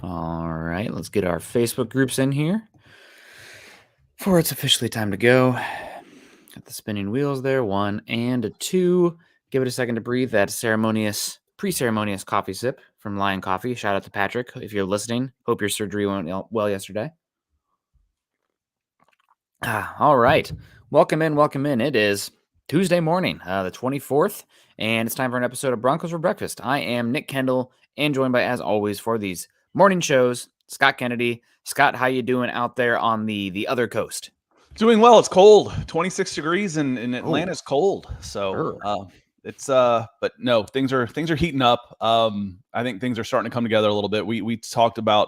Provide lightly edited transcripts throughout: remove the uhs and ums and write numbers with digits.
All right, let's get our Facebook groups in here for it's officially time to go. Got the spinning wheels there, 1 and a 2. Give it a second to breathe. That pre-ceremonious coffee sip from Lion Coffee. Shout out to Patrick if you're listening. Hope your surgery went well yesterday. All right, welcome in. It is Tuesday morning, the 24th, and it's time for an episode of Broncos for Breakfast. I am Nick Kendell, and joined by, as always, for these morning shows, Scott Kennedy. Scott, how you doing out there on the other coast? Doing well. It's cold, 26 degrees in Atlanta. Oh, It's cold. So sure. but no, things are heating up. I think things are starting to come together a little bit. We talked about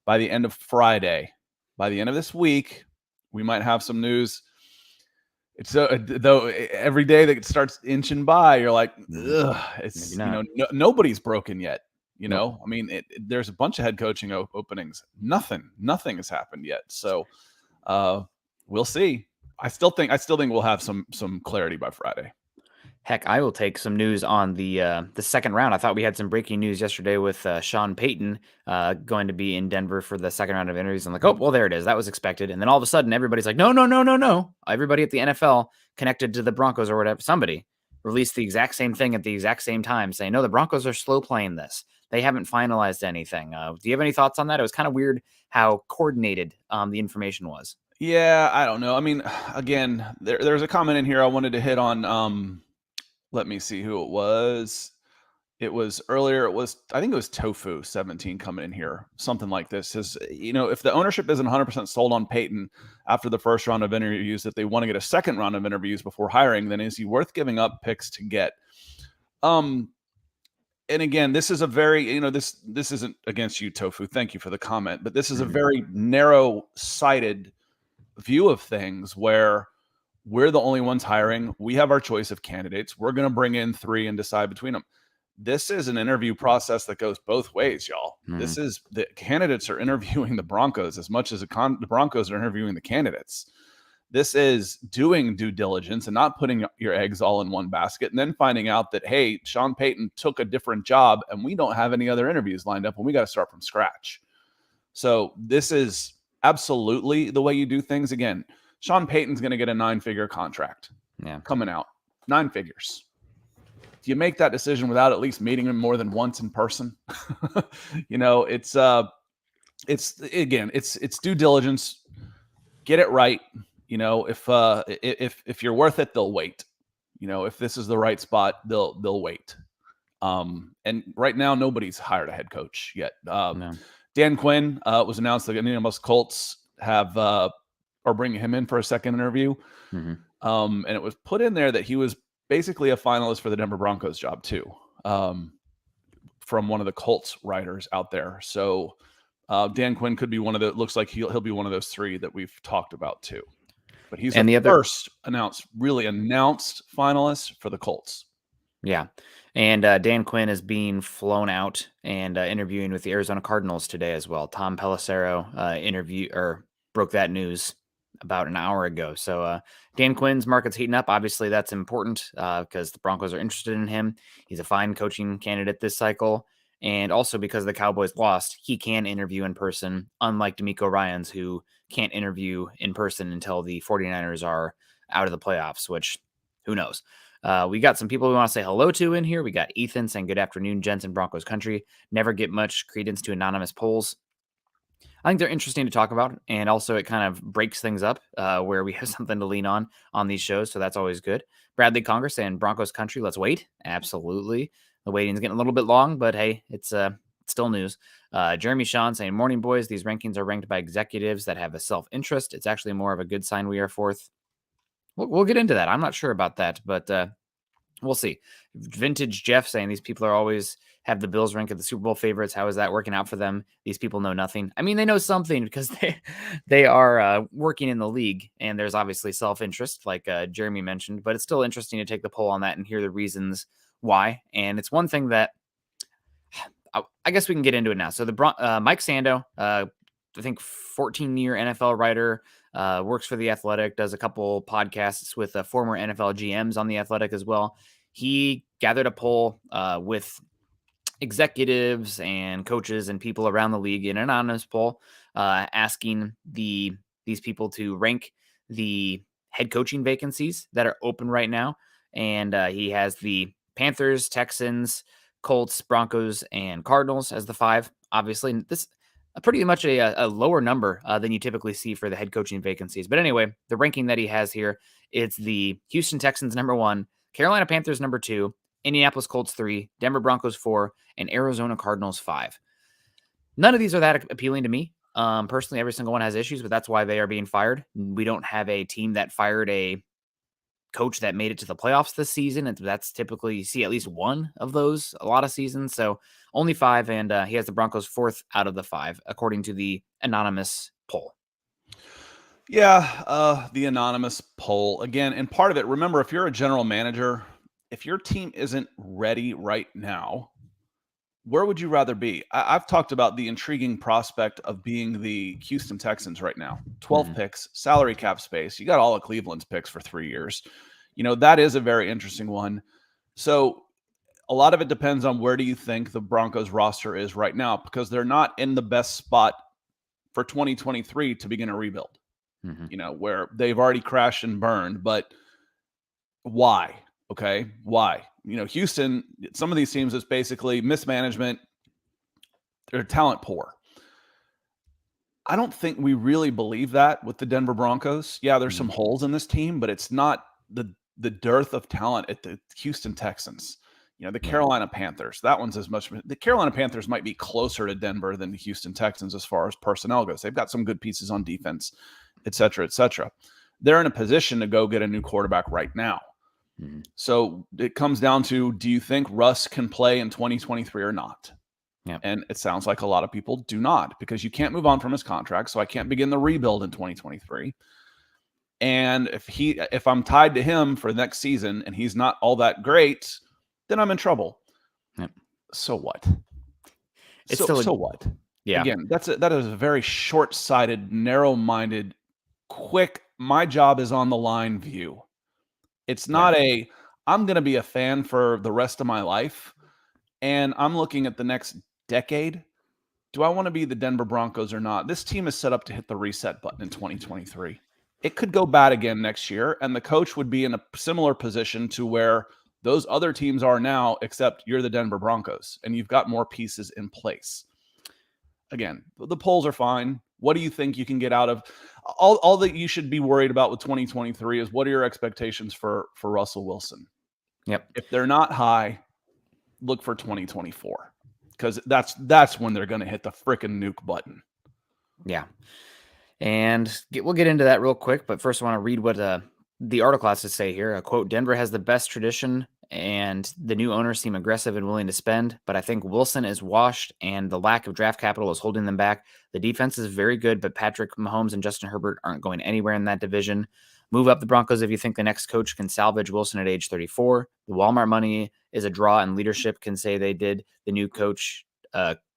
by the end of Friday, by the end of this week, we might have some news. It's though every day that it starts inching by, you're like, ugh, it's nobody's broken yet. Nope. I mean, there's a bunch of head coaching openings. Nothing has happened yet. So we'll see. I still think we'll have some clarity by Friday. Heck, I will take some news on the second round. I thought we had some breaking news yesterday with Sean Payton going to be in Denver for the second round of interviews. I'm like, oh, well, there it is. That was expected. And then all of a sudden, everybody's like, no. Everybody at the NFL connected to the Broncos or whatever, somebody released the exact same thing at the exact same time saying, no, the Broncos are slow playing this. They haven't finalized anything. Do you have any thoughts on that? It was kind of weird how coordinated the information was. Yeah, I don't know. I mean, again, there's a comment in here I wanted to hit on. Let me see who it was. It was earlier. I think it was Tofu 17 coming in here, something like this. Is if the ownership isn't 100% sold on Peyton after the first round of interviews, that they want to get a second round of interviews before hiring, then is he worth giving up picks to get? And again, this is a very, this isn't against you, Tofu. Thank you for the comment, but this is a very narrow-sighted view of things where we're the only ones hiring. We have our choice of candidates. We're going to bring in 3 and decide between them. This is an interview process that goes both ways, y'all. This is the candidates are interviewing the Broncos as much as the Broncos are interviewing the candidates. This is doing due diligence and not putting your eggs all in one basket and then finding out that, hey, Sean Payton took a different job and we don't have any other interviews lined up and we got to start from scratch. So this is absolutely the way you do things. Again, Sean Payton's going to get a 9-figure contract coming out. 9 figures. Do you make that decision without at least meeting him more than once in person? It's due diligence. Get it right. If you're worth it, they'll wait. If this is the right spot, they'll wait. And right now, nobody's hired a head coach yet. Dan Quinn was announced that the Indianapolis Colts are bringing him in for a second interview. And it was put in there that he was basically a finalist for the Denver Broncos job too, from one of the Colts writers out there. So Dan Quinn could be one of the, looks like he'll be one of those 3 that we've talked about too. But he's the first announced finalist for the Colts. Yeah. And Dan Quinn is being flown out and interviewing with the Arizona Cardinals today as well. Tom Pelissero broke that news about an hour ago. So Dan Quinn's market's heating up. Obviously, that's important because the Broncos are interested in him. He's a fine coaching candidate this cycle. And also because the Cowboys lost, he can interview in person, unlike D'Amico Ryans, who can't interview in person until the 49ers are out of the playoffs, which who knows. We got some people we want to say hello to in here. We got Ethan saying good afternoon, gents in Broncos country. Never get much credence to anonymous polls. I think they're interesting to talk about, and also it kind of breaks things up where we have something to lean on these shows, so that's always good. Bradley Conger saying Broncos country, let's wait. Absolutely. The waiting's getting a little bit long, but hey, it's still news. Jeremy Sean saying, morning, boys. These rankings are ranked by executives that have a self-interest. It's actually more of a good sign we are 4th. We'll get into that. I'm not sure about that, but we'll see. Vintage Jeff saying these people are always have the Bills ranked at the Super Bowl favorites. How is that working out for them? These people know nothing. I mean, they know something because they are working in the league, and there's obviously self-interest, like Jeremy mentioned, but it's still interesting to take the poll on that and hear the reasons why. And it's one thing that I guess we can get into it now. So the Mike Sando, I think 14-year NFL writer, works for The Athletic, does a couple podcasts with former NFL GMs on The Athletic as well. He gathered a poll with executives and coaches and people around the league in an anonymous poll, asking these people to rank the head coaching vacancies that are open right now. And he has the Panthers, Texans, Colts, Broncos, and Cardinals as the 5. Obviously, this pretty much a lower number than you typically see for the head coaching vacancies. But anyway, the ranking that he has here, it's the Houston Texans number 1, Carolina Panthers number 2, Indianapolis Colts 3, Denver Broncos 4, and Arizona Cardinals 5. None of these are that appealing to me. Personally, every single one has issues, but that's why they are being fired. We don't have a team that fired a coach that made it to the playoffs this season. And that's typically, you see at least one of those a lot of seasons. So only 5. And he has the Broncos 4th out of the 5, according to the anonymous poll. Yeah, the anonymous poll. Again, and part of it, remember, if you're a general manager, if your team isn't ready right now, where would you rather be? I've talked about the intriguing prospect of being the Houston Texans right now. 12 picks, salary cap space. You got all of Cleveland's picks for 3 years. That is a very interesting one. So a lot of it depends on where do you think the Broncos roster is right now, because they're not in the best spot for 2023 to begin a rebuild. Where they've already crashed and burned. But why? Okay, why? Houston, some of these teams, is basically mismanagement. They're talent poor. I don't think we really believe that with the Denver Broncos. Yeah, there's some holes in this team, but it's not the dearth of talent at the Houston Texans. The Carolina Panthers, that one's as much. The Carolina Panthers might be closer to Denver than the Houston Texans as far as personnel goes. They've got some good pieces on defense, et cetera, et cetera. They're in a position to go get a new quarterback right now. So it comes down to, do you think Russ can play in 2023 or not? Yep. And it sounds like a lot of people do not, because you can't move on from his contract. So I can't begin the rebuild in 2023. And if I'm tied to him for next season and he's not all that great, then I'm in trouble. Yep. So what? So what? Yeah. Again, that is a very short-sighted, narrow-minded, quick, my job is on the line view. It's not I'm going to be a fan for the rest of my life, and I'm looking at the next decade. Do I want to be the Denver Broncos or not? This team is set up to hit the reset button in 2023. It could go bad again next year, and the coach would be in a similar position to where those other teams are now, except you're the Denver Broncos, and you've got more pieces in place. Again, the polls are fine. What do you think you can get out of all that you should be worried about with 2023 is, what are your expectations for Russell Wilson? Yep. If they're not high, look for 2024, because that's when they're going to hit the frickin' nuke button. Yeah. And we'll get into that real quick. But first, I want to read what the article has to say here. Quote, Denver has the best tradition and the new owners seem aggressive and willing to spend, but I think Wilson is washed and the lack of draft capital is holding them back. The defense is very good, but Patrick Mahomes and Justin Herbert aren't going anywhere in that division. Move up the Broncos if you think the next coach can salvage Wilson at age 34. The Walmart money is a draw, and leadership can say they did. The new coach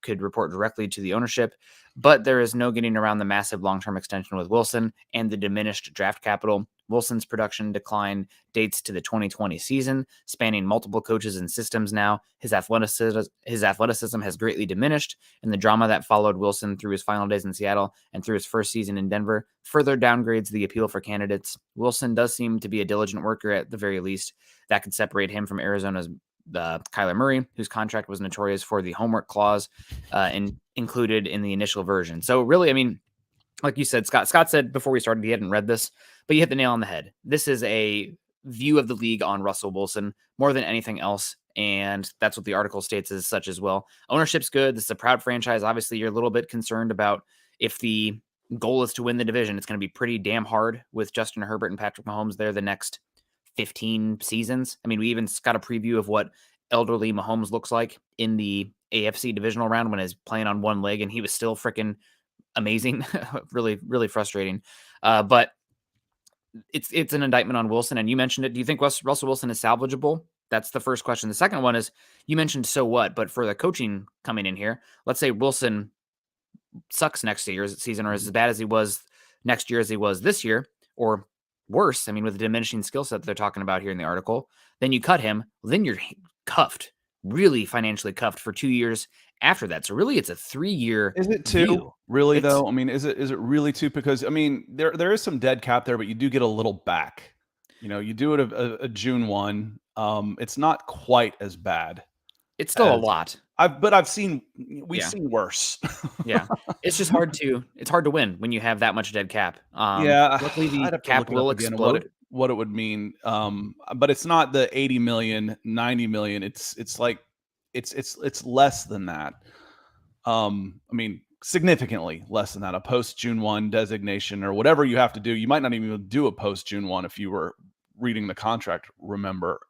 could report directly to the ownership, but there is no getting around the massive long-term extension with Wilson and the diminished draft capital. Wilson's production decline dates to the 2020 season, spanning multiple coaches and systems now. His athleticism has greatly diminished, and the drama that followed Wilson through his final days in Seattle and through his first season in Denver further downgrades the appeal for candidates. Wilson does seem to be a diligent worker at the very least. That could separate him from Arizona's Kyler Murray, whose contract was notorious for the homework clause included in the initial version. So really, I mean, like you said, Scott said before we started he hadn't read this, but you hit the nail on the head. This is a view of the league on Russell Wilson more than anything else, and that's what the article states as such as well. Ownership's good. This is a proud franchise. Obviously, you're a little bit concerned about if the goal is to win the division. It's going to be pretty damn hard with Justin Herbert and Patrick Mahomes there the next 15 seasons. I mean, we even got a preview of what elderly Mahomes looks like in the AFC divisional round when he's playing on one leg, and he was still freaking amazing. Really, really frustrating. But it's an indictment on Wilson. And you mentioned it. Do you think Russell Wilson is salvageable? That's the first question. The second one is, you mentioned so what, but for the coaching coming in here, let's say Wilson sucks next year's season or is as bad as he was next year as he was this year, or worse, I mean, with the diminishing skill set that they're talking about here in the article, then you cut him, then you're cuffed. really financially cuffed for 2 years after that. So really, it's a 3-year Is it 2? view. Really, It's though? I mean, is it really 2? Because, I mean, there is some dead cap there, but you do get a little back. You do it a June 1. It's not quite as bad it's still a as lot. we've Yeah. seen worse. Yeah. It's just it's hard to win when you have that much dead cap. Yeah, Luckily I'd the have to cap look it up will again and explode. what it would mean. But it's not the 80,000,000, 90,000,000. It's like it's less than that. I mean, significantly less than that. A post June 1 designation or whatever you have to do. You might not even do a post June 1 if you were reading the contract, remember.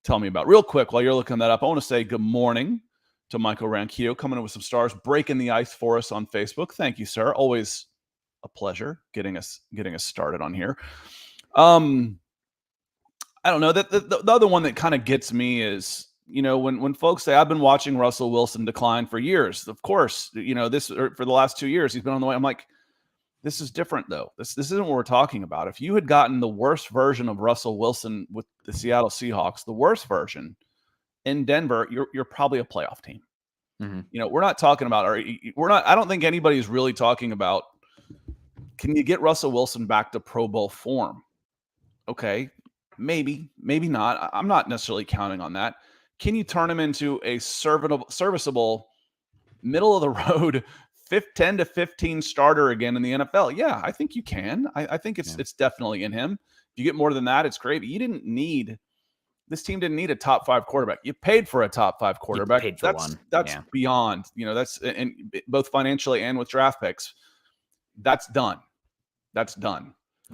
Tell me about. Real quick, while you're looking that up, I want to say good morning to Michael Ranquillo coming in with some stars, breaking the ice for us on Facebook. Thank you, sir. Always a pleasure getting us started on here. I don't know that the other one that kind of gets me is when folks say I've been watching Russell Wilson decline for years. Of course, this for the last 2 years he's been on the way. I'm like, this is different though. This isn't what we're talking about. If you had gotten the worst version of Russell Wilson with the Seattle Seahawks, the worst version in Denver, you're probably a playoff team. Mm-hmm. We're not talking about, or we're not. I don't think anybody's really talking about. Can you get Russell Wilson back to Pro Bowl form? Okay, maybe not. I'm not necessarily counting on that. Can you turn him into a serviceable, middle of the road 10 to 15 starter again in the NFL? Yeah, I think you can. I think it's definitely in him. If you get more than that, it's great. But this team didn't need a top 5 quarterback. You paid for a top 5 quarterback. Paid for one. That's beyond, that's and both financially and with draft picks. That's done. It's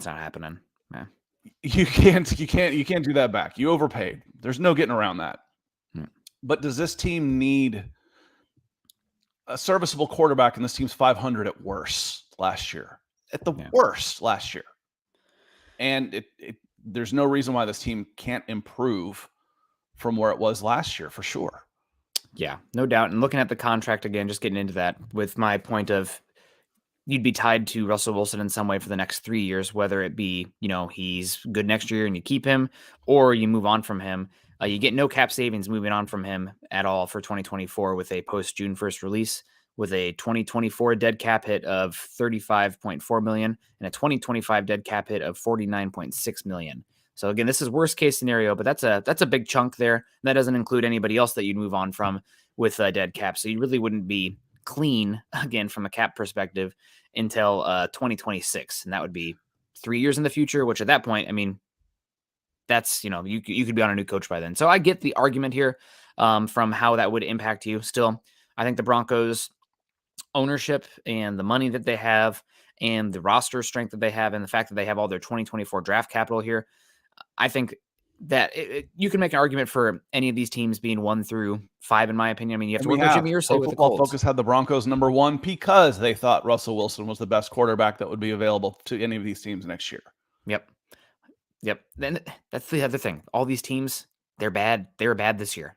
not happening. Yeah. You can't do that back. You overpaid. There's no getting around that. But does this team need a serviceable quarterback? And this team's 500 at worst last year. At the worst last year. And there's no reason why this team can't improve from where it was last year, for sure. Yeah, no doubt. And looking at the contract again, just getting into that with my point of you'd be tied to Russell Wilson in some way for the next 3 years, whether it be, he's good next year and you keep him or you move on from him. You get no cap savings moving on from him at all for 2024 with a post June 1st release, with a 2024 dead cap hit of $35.4 million and a 2025 dead cap hit of $49.6 million. So again, this is worst case scenario, but that's a big chunk there. That doesn't include anybody else that you'd move on from with a dead cap. So you really wouldn't be clean again from a cap perspective until 2026, and that would be 3 years in the future, which at that point, I mean, that's you could be on a new coach by then. So I get the argument here from how that would impact you. Still, I think the Broncos ownership and the money that they have and the roster strength that they have and the fact that they have all their 2024 draft capital here, I think that you can make an argument for any of these teams being 1 through 5, in my opinion. I mean, you have to work with Jimmy Irsay with the Colts. Football Focus had the Broncos number 1 because they thought Russell Wilson was the best quarterback that would be available to any of these teams next year. Yep. Then that's the other thing. All these teams, they're bad. They were bad this year.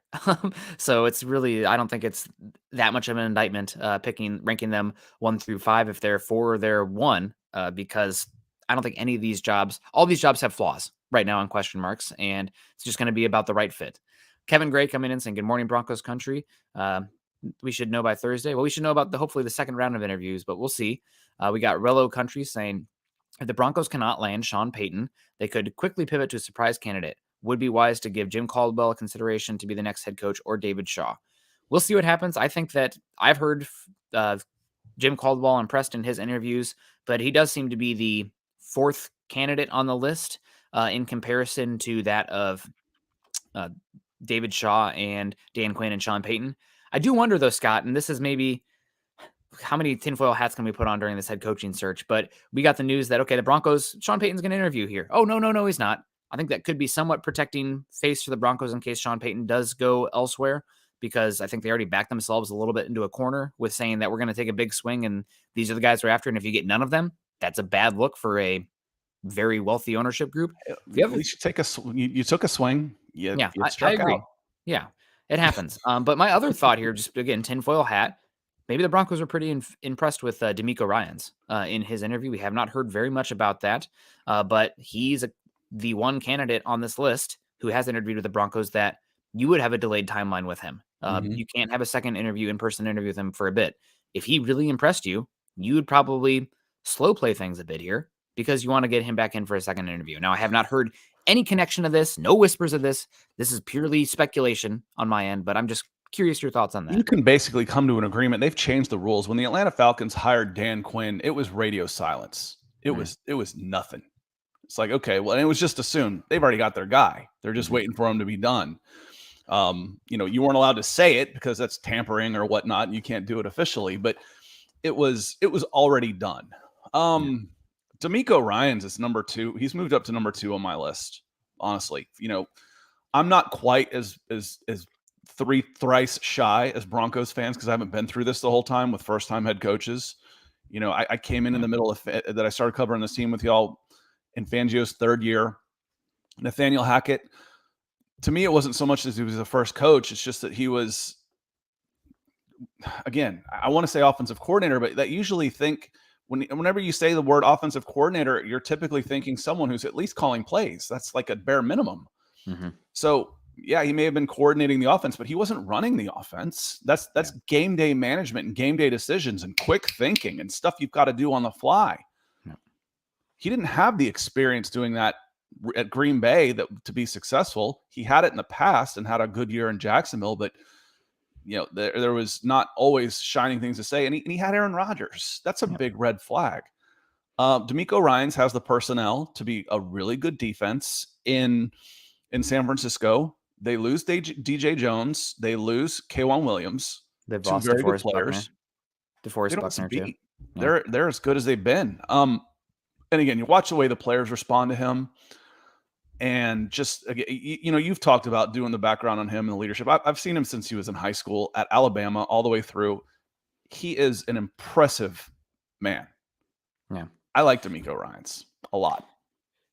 So it's really, I don't think it's that much of an indictment ranking them 1 through 5. If they're 4, they're 1, because I don't think any of these jobs, all these jobs have flaws right now on question marks, and it's just going to be about the right fit. Kevin Gray coming in saying, good morning, Broncos country. We should know by Thursday. Well, we should know about hopefully the second round of interviews, but we'll see. We got Rello country saying, if the Broncos cannot land Sean Payton, they could quickly pivot to a surprise candidate. Would be wise to give Jim Caldwell a consideration to be the next head coach or David Shaw. We'll see what happens. I think that I've heard Jim Caldwell impressed in his interviews, but he does seem to be the 4th candidate on the list in comparison to that of David Shaw and Dan Quinn and Sean Payton. I do wonder though, Scott, and this is maybe how many tinfoil hats can we put on during this head coaching search? But we got the news that, okay, the Broncos, Sean Payton's going to interview here. Oh, no, he's not. I think that could be somewhat protecting face for the Broncos in case Sean Payton does go elsewhere, because I think they already backed themselves a little bit into a corner with saying that we're going to take a big swing and these are the guys we're after. And if you get none of them, that's a bad look for a very wealthy ownership group. At least you took a swing. You I agree. out. Yeah, it happens. But my other thought here, just again, tinfoil hat, maybe the Broncos were pretty impressed with D'Amico Ryans in his interview. We have not heard very much about that, but he's the one candidate on this list who has interviewed with the Broncos that you would have a delayed timeline with him. Mhm. You can't have a second interview, in-person interview with him for a bit. If he really impressed you, you would probably slow play things a bit here because you want to get him back in for a second interview. Now, I have not heard any connection to this, no whispers of this. This is purely speculation on my end, but I'm just curious your thoughts on You that. can basically come to an agreement. They've changed the rules. When the Atlanta Falcons hired Dan Quinn, it was radio silence. It Mm, was nothing. It's like, okay, well, and it was just assumed they've already got their guy. They're just mhm. waiting for him to be done. You weren't allowed to say it because that's tampering or whatnot, and you can't do it officially, but it was already done. Yeah. D'Amico Ryans is number 2. He's moved up to number 2 on my list. Honestly, I'm not quite as thrice shy as Broncos fans because I haven't been through this the whole time with first time head coaches. I came in Yeah. the middle of that. I started covering this team with y'all in Fangio's third year. Nathaniel Hackett, to me, it wasn't so much as he was the first coach. It's just that he was, again, I want to say offensive coordinator, but that usually whenever you say the word offensive coordinator, you're typically thinking someone who's at least calling plays. That's like a bare minimum. Mhm. So yeah, he may have been coordinating the offense, but he wasn't running the offense. That's Yeah. game day management and game day decisions and quick thinking and stuff you've got to do on the fly. Yeah. He didn't have the experience doing that at Green Bay to be successful. He had it in the past and had a good year in Jacksonville, but there was not always shining things to say. And he had Aaron Rodgers. That's a Yeah. big red flag. D'Amico Ryans has the personnel to be a really good defense in San Francisco. They lose DJ Jones. They lose K'Wan Williams, They've 2 lost very good players. They DeForest don't miss a Buckner too. beat. Yeah. They're as good as they've been. And again, you watch the way the players respond to him, and just again, you've talked about doing the background on him and the leadership. I've seen him since he was in high school at Alabama, all the way through. He is an impressive man. Yeah. I like D'Amico Ryans a lot.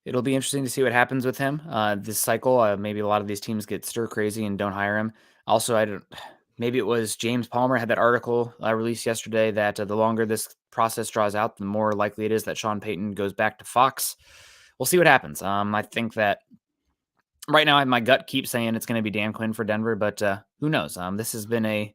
It'll be interesting to see what happens with him this cycle. Maybe a lot of these teams get stir crazy and don't hire him. Also, I don't. Maybe it was James Palmer had that article released yesterday that the longer this process draws out, the more likely it is that Sean Payton goes back to Fox. We'll see what happens. I think that right now my gut keeps saying it's going to be Dan Quinn for Denver, but who knows? This has been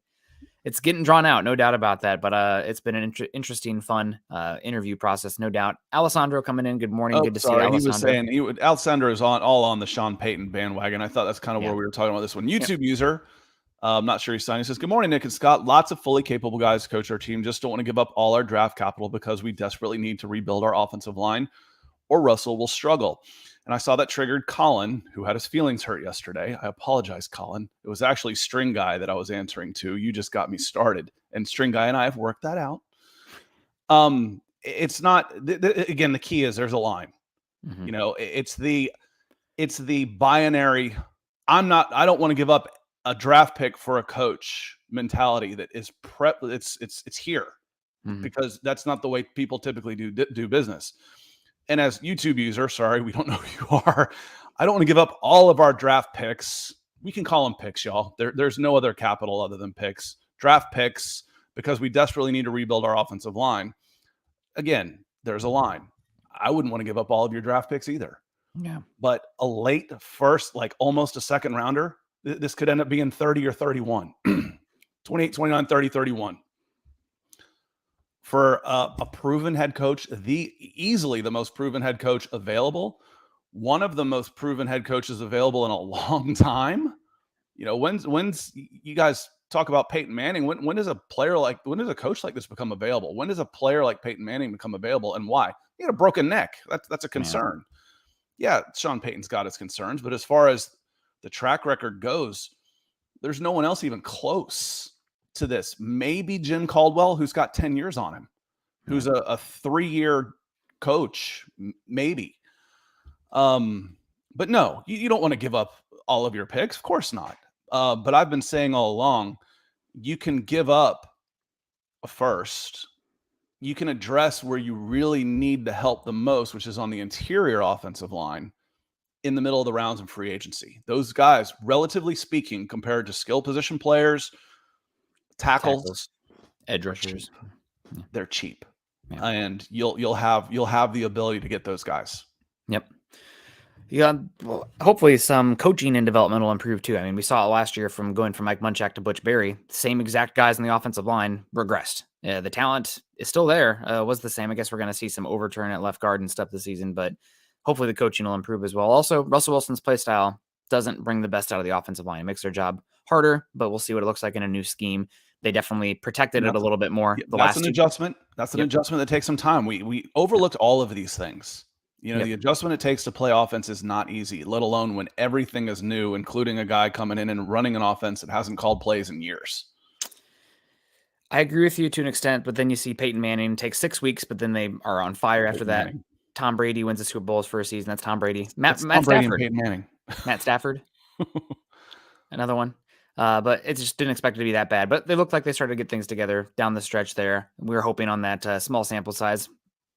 it's getting drawn out, no doubt about that. But it's been an interesting, fun interview process, no doubt. Alessandro coming in. Good morning. Oh, Good to see you, sorry. He was Alessandro. saying Alexander is all on the Sean Payton bandwagon. I thought that's kind of where Yeah. we were talking about this one. Yep. YouTube user, I'm not sure he's signed. He says, "Good morning, Nick and Scott. Lots of fully capable guys to coach our team. Just don't want to give up all our draft capital because we desperately need to rebuild our offensive line, or Russell will struggle." And I saw that triggered Colin, who had his feelings hurt yesterday. I apologize, Colin. It was actually String Guy that I was answering to. You just got me started, and String Guy and I have worked that out. It's not. Again, the key is there's a line. Mm-hmm. It's the binary. I don't want to give up a draft pick for a coach mentality that is it's here, Mm-hmm. because that's not the way people typically do business. And as YouTube user, sorry, we don't know who you are. I don't want to give up all of our draft picks. We can call them picks, y'all. There's no other capital other than picks. Draft picks, because we desperately need to rebuild our offensive line. Again, there's a line. I wouldn't want to give up all of your draft picks either. Yeah. But a late first, like almost a second rounder, this could end up being 30 or 31. 28, 29, 30, 31. For a proven head coach, easily the most proven head coach available, one of the most proven head coaches available in a long time. When's you guys talk about Peyton Manning? When does a coach like this become available? When does a player like Peyton Manning become available, and why? He had a broken neck. That's a concern. Yeah, Sean Payton's got his concerns, but as far as the track record goes, there's no one else even close to this. Maybe Jim Caldwell, who's got 10 years on him, who's a 3-year coach, maybe. But no, you don't want to give up all of your picks. Of course not. But I've been saying all along, you can give up a first. You can address where you really need the help the most, which is on the interior offensive line in the middle of the rounds in free agency. Those guys, relatively speaking, compared to skill position players, tackles, edge rushers, they're cheap. Yeah. And you'll have the ability to get those guys. Yep. Yeah, well, hopefully some coaching and development will improve too. I mean, we saw it last year from going from Mike Munchak to Butch Berry. Same exact guys in the offensive line regressed. The talent is still there. Was the same. I guess we're going to see some overturn at left guard and stuff this season, but hopefully the coaching will improve as well. Also, Russell Wilson's play style doesn't bring the best out of the offensive line. It makes their job harder, but we'll see what it looks like in a new scheme. They definitely protected it a little bit more Yeah, the that's last an two. adjustment. That's an Yep. adjustment that takes some time. We overlooked all of these things. You know, Yep. the adjustment it takes to play offense is not easy, let alone when everything is new, including a guy coming in and running an offense that hasn't called plays in years. I agree with you to an extent, but then you see Peyton Manning take 6 weeks, but then they are on fire after Peyton that. Manning. Tom Brady wins the Super Bowl's first season. That's Tom Brady. Matt That's Matt Tom Brady and Stafford. Peyton Manning. Matt Stafford, another one. But it just didn't expect it to be that bad. But they looked like they started to get things together down the stretch there. We were hoping on that small sample size,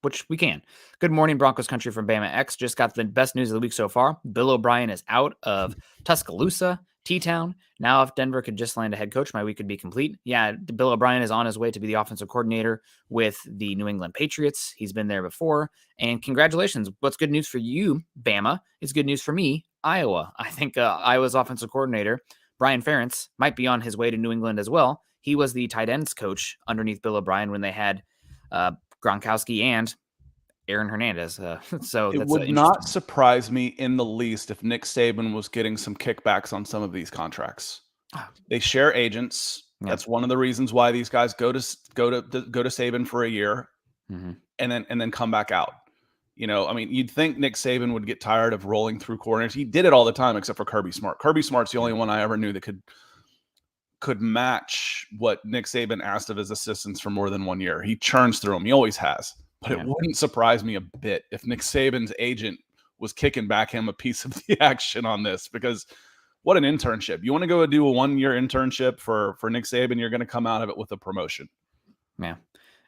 which we can. Good morning, Broncos country from Bama X. Just got the best news of the week so far. Bill O'Brien is out of Tuscaloosa, T-Town. Now, if Denver could just land a head coach, my week could be complete. Yeah, Bill O'Brien is on his way to be the offensive coordinator with the New England Patriots. He's been there before. And congratulations. What's good news for you, Bama, is good news for me, Iowa. I think Iowa's offensive coordinator, Brian Ferentz, might be on his way to New England as well. He was the tight ends coach underneath Bill O'Brien when they had Gronkowski and Aaron Hernandez. So It that's would not interesting. surprise me in the least if Nick Saban was getting some kickbacks on some of these contracts. Ah, They share agents. yeah. That's one of the reasons why these guys go to Saban for a year Mm-hmm. and then come back out. You know, I mean, you'd think Nick Saban would get tired of rolling through corners. He did it all the time, except for Kirby Smart. Kirby Smart's the only Yeah. one I ever knew that could match what Nick Saban asked of his assistants for more than 1 year. He churns through them. He always has. But it Yeah. wouldn't surprise me a bit if Nick Saban's agent was kicking back him a piece of the action on this, because what an internship. You want to go do a 1 year internship for Nick Saban, you're going to come out of it with a promotion. Yeah.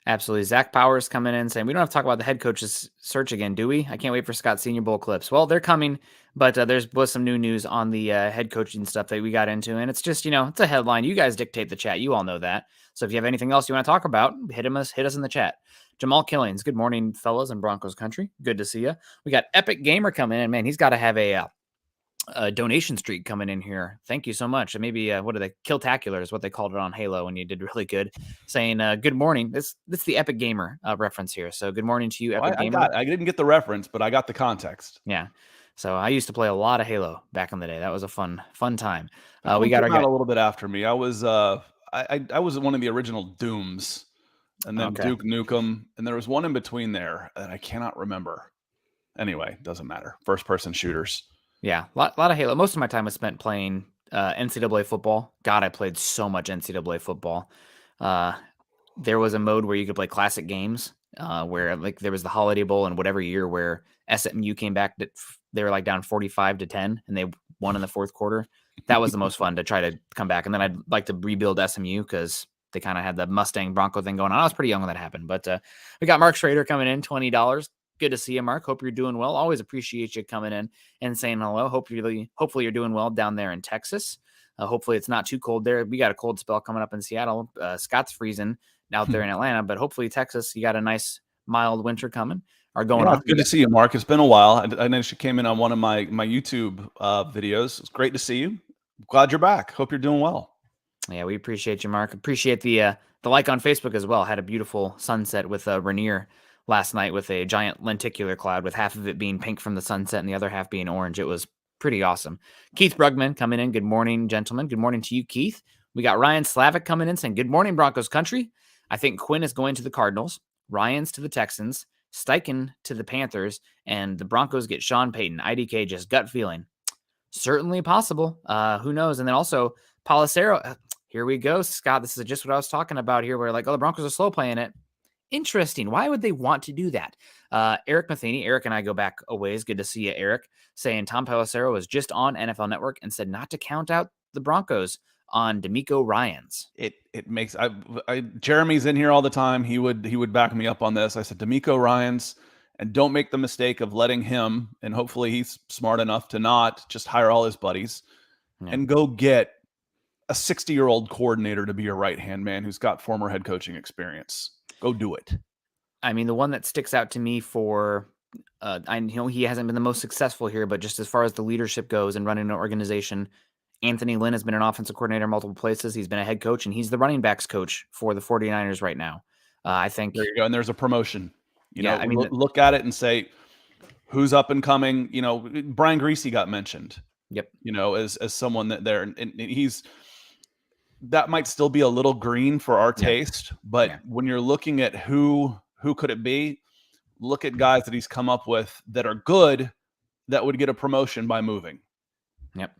Absolutely. Zach Powers coming in saying, we don't have to talk about the head coach's search again, do we? I can't wait for Scott's Senior Bowl clips. Well, they're coming, but was some new news on the head coaching stuff that we got into. And it's just, it's a headline. You guys dictate the chat. You all know that. So if you have anything else you want to talk about, hit us in the chat. Jamal Killings, good morning, fellas in Broncos country. Good to see you. We got Epic Gamer coming in. Man, he's got to have a donation streak coming in here. Thank you so much. And maybe what are they? Killtacular is what they called it on Halo when you did really good. Saying good morning. This is the Epic Gamer reference here. So good morning to you, Well, Epic Gamer. I didn't get the reference, but I got the context. Yeah. So I used to play a lot of Halo back in the day. That was a fun time. That We one got our came out guy. a little bit after me. I was one of the original Dooms, and then Okay. Duke Nukem, and there was one in between there that I cannot remember. Anyway, doesn't matter. First person shooters. Yeah, lot of Halo. Most of my time was spent playing NCAA football. God, I played so much NCAA football. Uh, there was a mode where you could play classic games, where like there was the Holiday Bowl in whatever year where SMU came back. They were like down 45-10, and they won in the fourth quarter. That was the most fun to try to come back. And then I'd like to rebuild SMU because they kind of had the Mustang Bronco thing going on. I was pretty young when that happened, but we got Mark Schrader coming in, $20. Good to see you, Mark. Hope you're doing well. Always appreciate you coming in and saying hello. Hopefully you're doing well down there in Texas. Hopefully it's not too cold there. We got a cold spell coming up in Seattle. Scott's freezing out there in Atlanta, but hopefully Texas, you got a nice mild winter coming or going Yeah, on. it's good to see you, Mark. It's been a while. I know she came in on one of my YouTube videos. It's great to see you. Glad you're back. Hope you're doing well. Yeah, we appreciate you, Mark. Appreciate the like on Facebook as well. Had a beautiful sunset with Rainier last night with a giant lenticular cloud with half of it being pink from the sunset and the other half being orange. It was pretty awesome. Keith Brugman coming in. Good morning, gentlemen. Good morning to you, Keith. We got Ryan Slavic coming in saying, good morning, Broncos country. I think Quinn is going to the Cardinals, Ryan's to the Texans, Steichen to the Panthers, and the Broncos get Sean Payton. IDK, just gut feeling. Certainly possible. Who knows? And then also Palacero. Here we go, Scott. This is just what I was talking about here. Where like, oh, the Broncos are slow playing it. Interesting. Why would they want to do that? Eric Matheny, Eric and I go back a ways. Good to see you, Eric. Saying Tom Pelissero was just on NFL Network and said not to count out the Broncos on D'Amico Ryans. It makes Jeremy's in here all the time. He would back me up on this. I said D'Amico Ryans, and don't make the mistake of letting him, and hopefully he's smart enough to not just hire all his buddies Yeah. and go get a 60-year-old coordinator to be your right-hand man who's got former head coaching experience. Go do it. I mean, the one that sticks out to me for I know he hasn't been the most successful here, but just as far as the leadership goes and running an organization, Anthony Lynn has been an offensive coordinator in multiple places. He's been a head coach, and he's the running backs coach for the 49ers right now. I think, There you go. And there's a promotion. yeah, I mean, Look at it and say, who's up and coming? Brian Greasy got mentioned, yep, as someone and that might still be a little green for our yeah, taste, but yeah, when you're looking at who could it be, look at guys that he's come up with that are good that would get a promotion by moving. yep.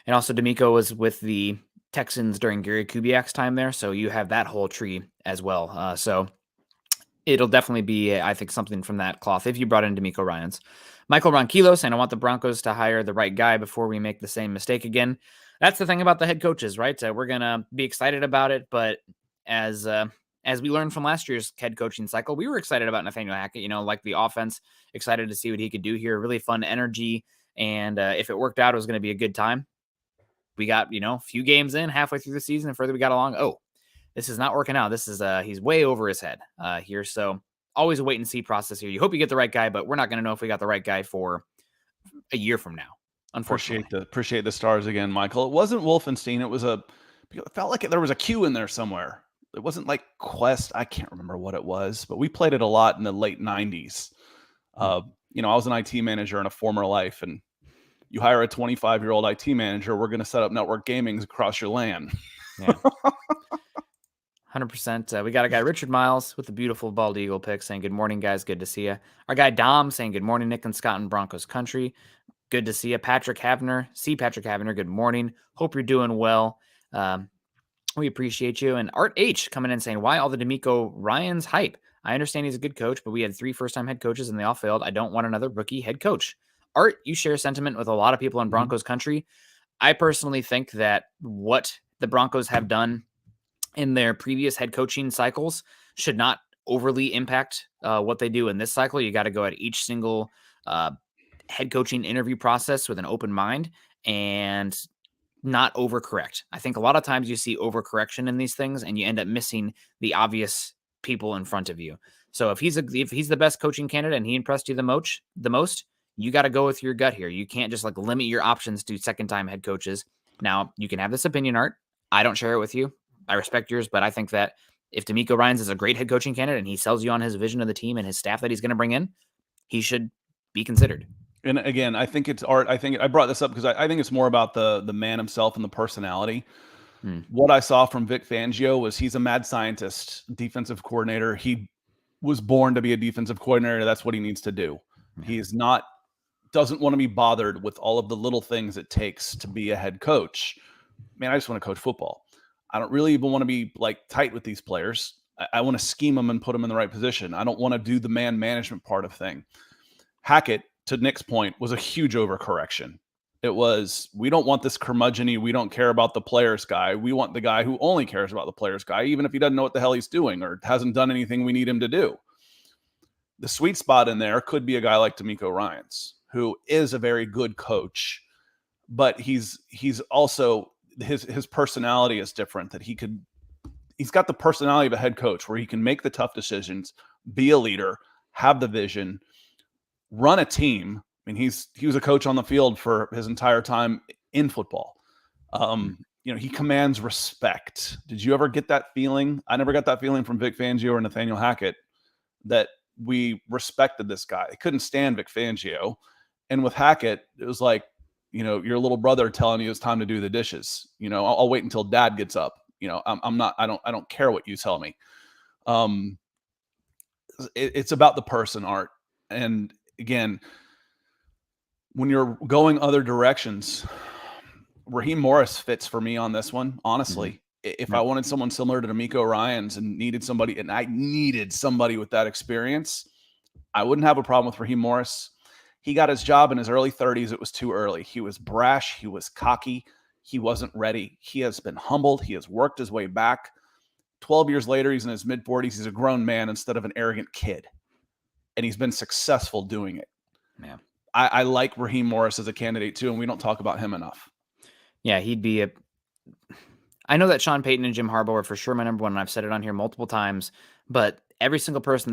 And also, D'Amico was with the Texans during Gary Kubiak's time there, so you have that whole tree as well. So it'll definitely be, I think, something from that cloth if you brought in D'Amico Ryans. Michael Ronquillo saying, I want the Broncos to hire the right guy before we make the same mistake again. That's the thing about the head coaches, right? We're going to be excited about it, but as we learned from last year's head coaching cycle, we were excited about Nathaniel Hackett, like the offense, excited to see what he could do here. Really fun energy. And if it worked out, it was going to be a good time. We got, a few games in halfway through the season and further we got along. Oh, this is not working out. This is he's way over his head here. So always a wait and see process here. You hope you get the right guy, but we're not going to know if we got the right guy for a year from now. Unfortunately, Appreciate the stars again, Michael. It wasn't Wolfenstein. It felt like there was a Q in there somewhere. It wasn't like Quest. I can't remember what it was, but we played it a lot in the late 90s. I was an IT manager in a former life, and you hire a 25-year-old IT manager, we're going to set up network gaming across your LAN. Yeah. 100%. We got a guy, Richard Miles, with the beautiful bald eagle pick saying, good morning, guys. Good to see you. Our guy, Dom, saying, good morning, Nick and Scott in Broncos country. Good to see you. Patrick Havner, good morning. Hope you're doing well. We appreciate you. And Art H coming in saying, why all the D'Amico Ryans hype? I understand he's a good coach, but we had 3 first-time head coaches and they all failed. I don't want another rookie head coach. Art, you share sentiment with a lot of people in Broncos country. I personally think that what the Broncos have done in their previous head coaching cycles should not overly impact what they do in this cycle. You got to go at each single head coaching interview process with an open mind and not overcorrect. I think a lot of times you see overcorrection in these things and you end up missing the obvious people in front of you. So if he's the best coaching candidate and he impressed you the most, you got to go with your gut here. You can't just like limit your options to second time head coaches. Now, you can have this opinion, Art. I don't share it with you. I respect yours, but I think that if D'Amico Ryans is a great head coaching candidate and he sells you on his vision of the team and his staff that he's going to bring in, he should be considered. And again, I think it's Art. I think I brought this up because I think it's more about the man himself and the personality. What I saw from Vic Fangio was he's a mad scientist, defensive coordinator. He was born to be a defensive coordinator. That's what he needs to do. He doesn't want to be bothered with all of the little things it takes to be a head coach. Man, I just want to coach football. I don't really even want to be like tight with these players. I want to scheme them and put them in the right position. I don't want to do the man management part of thing. Hackett, to Nick's point, was a huge overcorrection. It was, we don't want this curmudgeon-y, we don't care about the players guy. We want the guy who only cares about the players guy, even if he doesn't know what the hell he's doing or hasn't done anything we need him to do. The sweet spot in there could be a guy like D'Amico Ryans, who is a very good coach, but he's also his personality is different. That he's got the personality of a head coach where he can make the tough decisions, be a leader, have the vision, run a team. I mean, he was a coach on the field for his entire time in football. He commands respect. Did you ever get that feeling? I never got that feeling from Vic Fangio or Nathaniel Hackett that we respected this guy. I couldn't stand Vic Fangio. And with Hackett, it was like, your little brother telling you it's time to do the dishes. I'll wait until dad gets up. I don't care what you tell me. It's about the person, Art. And again, when you're going other directions, Raheem Morris fits for me on this one, honestly. If I wanted someone similar to D'Amico Ryans and I needed somebody with that experience, I wouldn't have a problem with Raheem Morris. He got his job in his early 30s. It was too early. He was brash. He was cocky. He wasn't ready. He has been humbled. He has worked his way back. 12 years later, he's in his mid-40s. He's a grown man instead of an arrogant kid. And he's been successful doing it. Yeah. I like Raheem Morris as a candidate too, and we don't talk about him enough. Yeah, he'd be I know that Sean Payton and Jim Harbaugh are for sure my number one, and I've said it on here multiple times, but every single person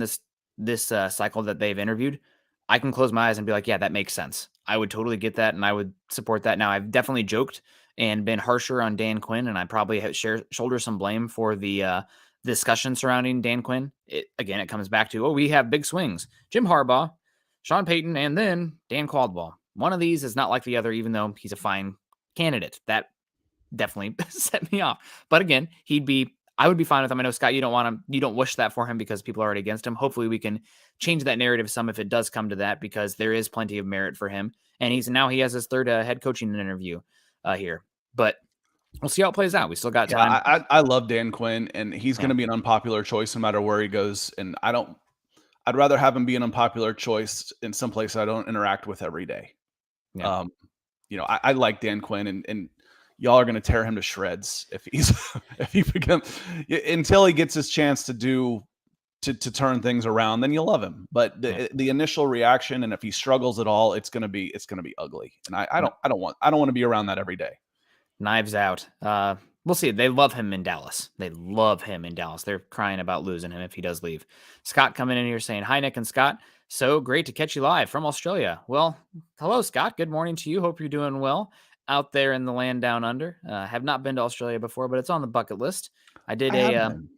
this cycle that they've interviewed, I can close my eyes and be like, yeah, that makes sense. I would totally get that, and I would support that. Now, I've definitely joked and been harsher on Dan Quinn, and I probably shoulder some blame for the discussion surrounding Dan Quinn. Again, it comes back to, we have big swings. Jim Harbaugh, Sean Payton, and then Dan Caldwell. One of these is not like the other, even though he's a fine candidate. That definitely set me off. But again, I would be fine with him. I know, Scott, you don't wish that for him because people are already against him. Hopefully we can change that narrative some if it does come to that, because there is plenty of merit for him. And he has his third head coaching interview here. But we'll see how it plays out. We still got Yeah, time. I love Dan Quinn, and he's Yeah. gonna be an unpopular choice no matter where he goes, and I'd rather have him be an unpopular choice in some place I don't interact with every day. Yeah. Um, I like Dan Quinn, and y'all are going to tear him to shreds if he's if he becomes until he gets his chance to turn things around. Then you'll love him. But the initial reaction, and if he struggles at all, it's going to be ugly. And I don't want to be around that every day. Knives out. We'll see. They love him in Dallas. They love him in Dallas. They're crying about losing him if he does leave. Scott coming in here saying, hi, Nick and Scott. So great to catch you live from Australia. Well, hello, Scott. Good morning to you. Hope you're doing well out there in the land down under. Have not been to Australia before, but it's on the bucket list. I did I have been.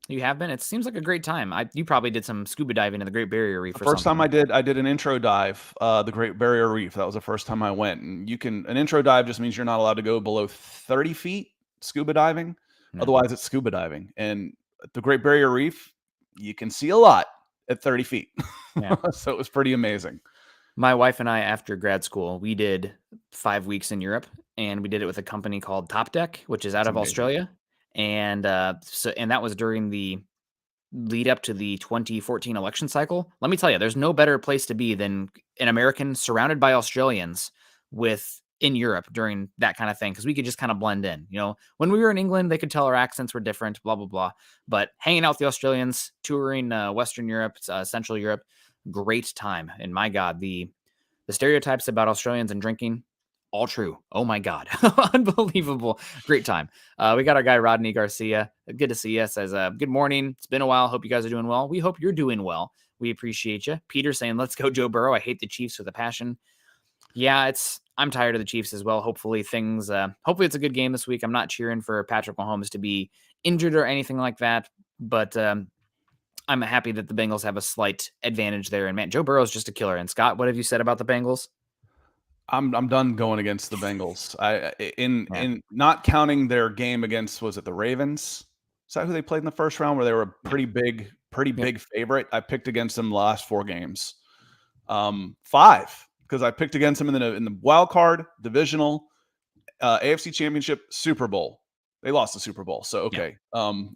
You have been? It seems like a great time. You probably did some scuba diving in the Great Barrier The Reef or first time something. I did an intro dive, the Great Barrier Reef. That was the first time I went. And an intro dive just means you're not allowed to go below 30 feet scuba diving. Yeah. Otherwise, it's scuba diving. And at the Great Barrier Reef, you can see a lot at 30 feet. Yeah. So it was pretty amazing. My wife and I, after grad school, we did 5 weeks in Europe, and we did it with a company called Top Deck, which is out It's of amazing. Australia. And that was during the lead up to the 2014 election cycle. Let me tell you, there's no better place to be than an American surrounded by Australians in Europe during that kind of thing, because we could just kind of blend in. When we were in England, they could tell our accents were different, blah, blah, blah. But hanging out with the Australians, touring Western Europe, Central Europe, great time. And my God, the stereotypes about Australians and drinking, all true. Oh my God. Unbelievable. Great time. We got our guy, Rodney Garcia. Good to see you. Says, good morning. It's been a while. Hope you guys are doing well. We hope you're doing well. We appreciate you. Peter saying, let's go, Joe Burrow. I hate the Chiefs with a passion. Yeah, I'm tired of the Chiefs as well. Hopefully hopefully it's a good game this week. I'm not cheering for Patrick Mahomes to be injured or anything like that, but I'm happy that the Bengals have a slight advantage there. And man, Joe Burrow is just a killer. And Scott, what have you said about the Bengals? I'm done going against the Bengals. Yeah. In not counting their game against, was it the Ravens? Is that who they played in the first round, where they were a Yeah. pretty Yep. big favorite? I picked against them the last 4 games. 5, because I picked against them in the wild card, divisional, AFC Championship, Super Bowl. They lost the Super Bowl, so Yeah. okay.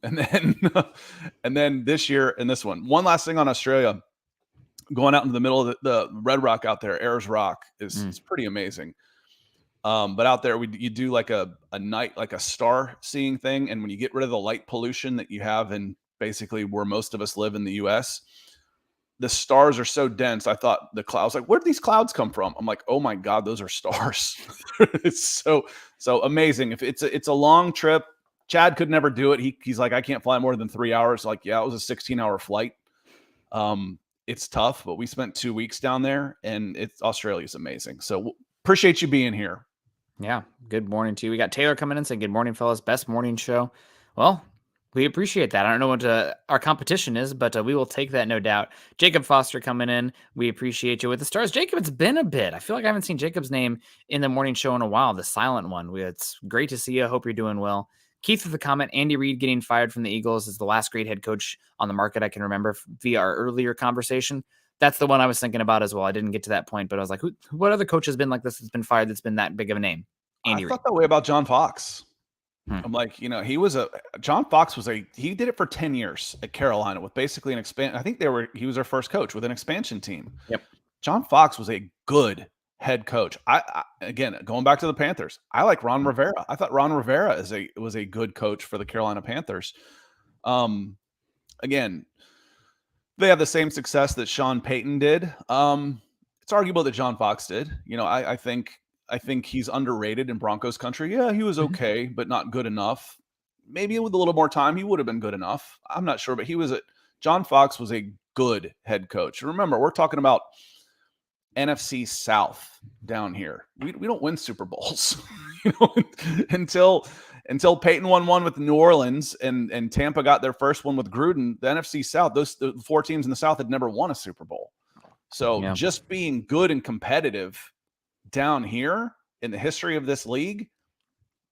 And then and then this year in this one. One last thing on Australia. Going out into the middle of the Red Rock out there, Ayers Rock is pretty amazing. But out there, you do like a night, like a star seeing thing. And when you get rid of the light pollution that you have in basically where most of us live in the US, the stars are so dense. I thought the clouds, like, where did these clouds come from? I'm like, oh my God, those are stars. It's so amazing. If it's a long trip, Chad could never do it. He's like, I can't fly more than 3 hours. Like, yeah, it was a 16-hour flight. It's tough, but we spent 2 weeks down there, and Australia's amazing. So appreciate you being here. Yeah. Good morning to you. We got Taylor coming in saying, good morning, fellas. Best morning show. Well, we appreciate that. I don't know what our competition is, but we will take that, no doubt. Jacob Foster coming in. We appreciate you with the stars. Jacob, it's been a bit. I feel like I haven't seen Jacob's name in the morning show in a while, the silent one. It's great to see you. Hope you're doing well. Keith with the comment, Andy Reid getting fired from the Eagles is the last great head coach on the market I can remember via our earlier conversation. That's the one I was thinking about as well. I didn't get to that point, but I was like, what other coach has been like this that's been fired that's been that big of a name? I Andy Reid. thought that way about John Fox. Hmm. I'm like, John Fox he did it for 10 years at Carolina with basically I think he was their first coach with an expansion team. Yep. John Fox was a good head coach. Again, going back to the Panthers, I like Ron Rivera. I thought Ron Rivera was a good coach for the Carolina Panthers. Again, they have the same success that Sean Payton did. It's arguable that John Fox did. I think he's underrated in Broncos country. Yeah, he was okay, but not good enough. Maybe with a little more time, he would have been good enough. I'm not sure, but John Fox was a good head coach. Remember, we're talking about NFC South down here. We don't win Super Bowls, until Peyton won one with New Orleans and Tampa got their first one with Gruden. The NFC South, the 4 teams in the South had never won a Super Bowl. So just being good and competitive down here in the history of this league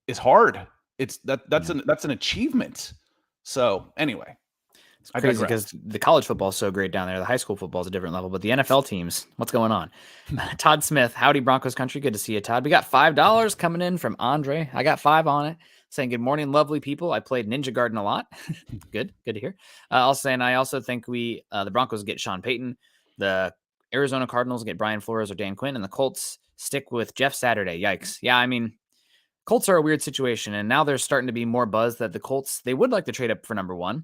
is hard. That's an achievement. So anyway. It's crazy because the college football is so great down there. The high school football is a different level, but the NFL teams, what's going on? Todd Smith, howdy Broncos country. Good to see you, Todd. We got $5 coming in from Andre. I got 5 on it saying, good morning, lovely people. I played Ninja Garden a lot. Good to hear. Also saying, I also think the Broncos get Sean Payton. The Arizona Cardinals get Brian Flores or Dan Quinn, and the Colts stick with Jeff Saturday. Yikes. Yeah, I mean, Colts are a weird situation, and now there's starting to be more buzz that the Colts, they would like to trade up for number 1.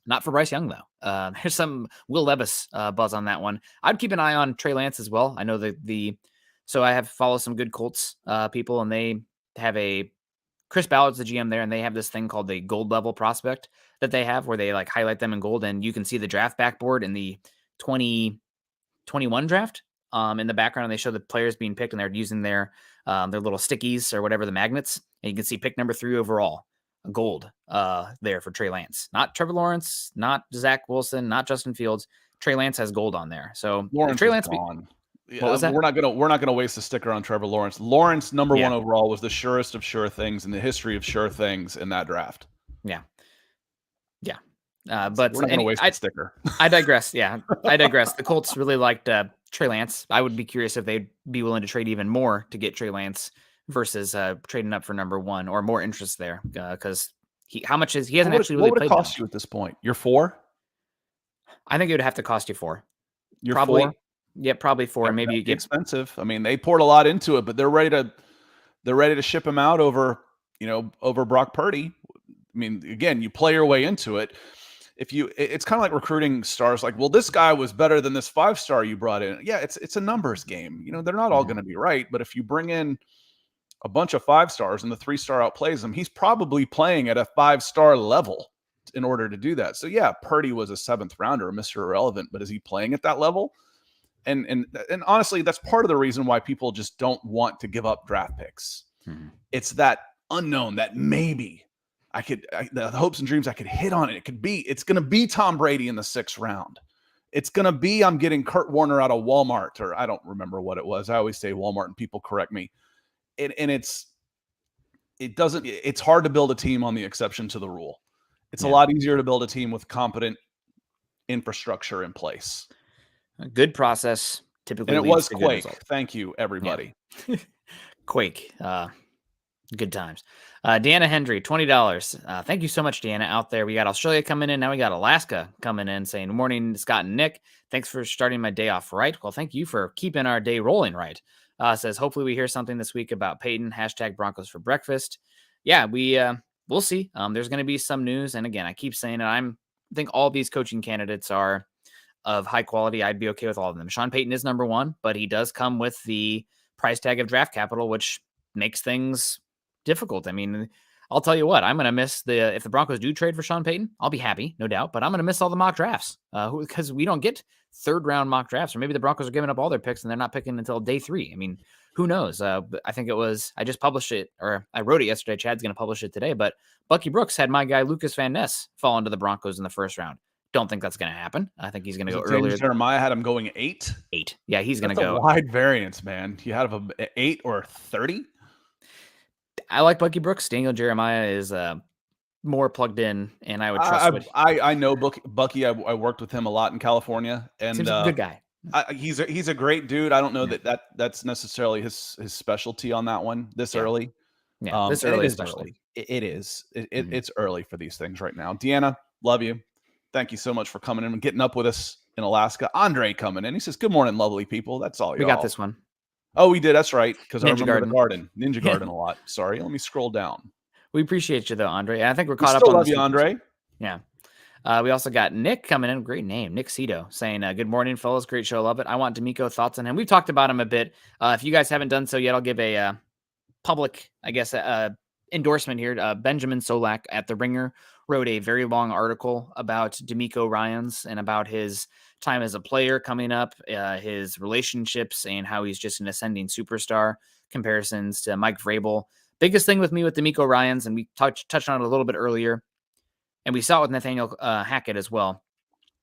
Not for Bryce Young, though. There's some Will Levis buzz on that one. I'd keep an eye on Trey Lance as well. I know so I have followed some good Colts people, and they have Chris Ballard's the GM there, and they have this thing called the gold level prospect that they have where they like highlight them in gold, and you can see the draft backboard in the 2021 draft in the background. And they show the players being picked, and they're using their little stickies or whatever, the magnets, and you can see pick number 3 overall. Gold there for Trey Lance. Not Trevor Lawrence, not Zach Wilson, not Justin Fields. Trey Lance has gold on there. So Lawrence Trey Lance gone. What was that? We're not gonna waste a sticker on Trevor Lawrence. Lawrence, number 1 overall, was the surest of sure things in the history of sure things in that draft. Yeah. But we're not gonna waste a sticker. I digress. Yeah, I digress. The Colts really liked Trey Lance. I would be curious if they'd be willing to trade even more to get Trey Lance versus trading up for number 1 or more interest there because he hasn't actually really played. What would it cost you at this point? You're 4? I think it would have to cost you 4. You're probably 4? Yeah, probably 4. And maybe you get expensive. I mean, they poured a lot into it, but they're ready to ship him out over Brock Purdy. I mean, again, you play your way into it. It's kind of like recruiting stars. Like, well, this guy was better than this 5-star you brought in. Yeah, it's a numbers game. They're not all going to be right, but if you bring in a bunch of 5-stars and the 3-star outplays him, he's probably playing at a 5-star level in order to do that. So yeah, Purdy was a 7th rounder, Mr. Irrelevant, but is he playing at that level? And honestly, that's part of the reason why people just don't want to give up draft picks. It's that unknown, that maybe the hopes and dreams I could hit on it. It's going to be Tom Brady in the 6th round. It's going to be, I'm getting Kurt Warner out of Walmart, or I don't remember what it was. I always say Walmart and people correct me. It's hard to build a team on the exception to the rule. It's a lot easier to build a team with competent infrastructure in place. A good process typically. And it was Quake. Thank you, everybody. Yeah. Quake. Good times. Deanna Hendry, $20. Thank you so much, Deanna, out there. We got Australia coming in. Now we got Alaska coming in saying, good morning, Scott and Nick. Thanks for starting my day off right. Well, thank you for keeping our day rolling right. Says, hopefully we hear something this week about Peyton. # Broncos for breakfast. Yeah, we'll see. There's going to be some news. And again, I keep saying it. I think all these coaching candidates are of high quality. I'd be okay with all of them. Sean Payton is number 1, but he does come with the price tag of draft capital, which makes things difficult. I mean, I'll tell you what, I'm going to miss if the Broncos do trade for Sean Payton, I'll be happy, no doubt, but I'm going to miss all the mock drafts because we don't get 3rd round mock drafts, or maybe the Broncos are giving up all their picks and they're not picking until day 3. I mean, who knows? But I think I just published it, or I wrote it yesterday. Chad's going to publish it today, but Bucky Brooks had my guy Lucas Van Ness fall into the Broncos in the 1st round. Don't think that's going to happen. I think he's going to go earlier. Jeremiah had him going 8. Yeah, he's going to go. A wide variance, man. You had him 8 or 30. I like Bucky Brooks. Daniel Jeremiah is more plugged in, and I would trust. I know Bucky. I worked with him a lot in California, and seems a good guy. He's a great dude. I don't know that's necessarily his specialty on that one this early. Yeah, this early especially. It is. It's early for these things right now. Deanna, love you. Thank you so much for coming in and getting up with us in Alaska. Andre coming in. He says, good morning, lovely people. That's all. We got this one. Oh, we did. That's right. Because I remember Ninja Garden a lot. Sorry. Let me scroll down. We appreciate you, though, Andre. And I think we're caught up on love you, Andre. Yeah. We also got Nick coming in. Great name. Nick Cito saying, good morning, fellas. Great show. Love it. I want D'Amico thoughts on him. We've talked about him a bit. If you guys haven't done so yet, I'll give a public, I guess, endorsement here. Benjamin Solak at The Ringer wrote a very long article about D'Amico Ryans and about his time as a player coming up, his relationships, and how he's just an ascending superstar. Comparisons to Mike Vrabel. Biggest thing with me with D'Amico Ryans, and we touched on it a little bit earlier, and we saw it with Nathaniel Hackett as well.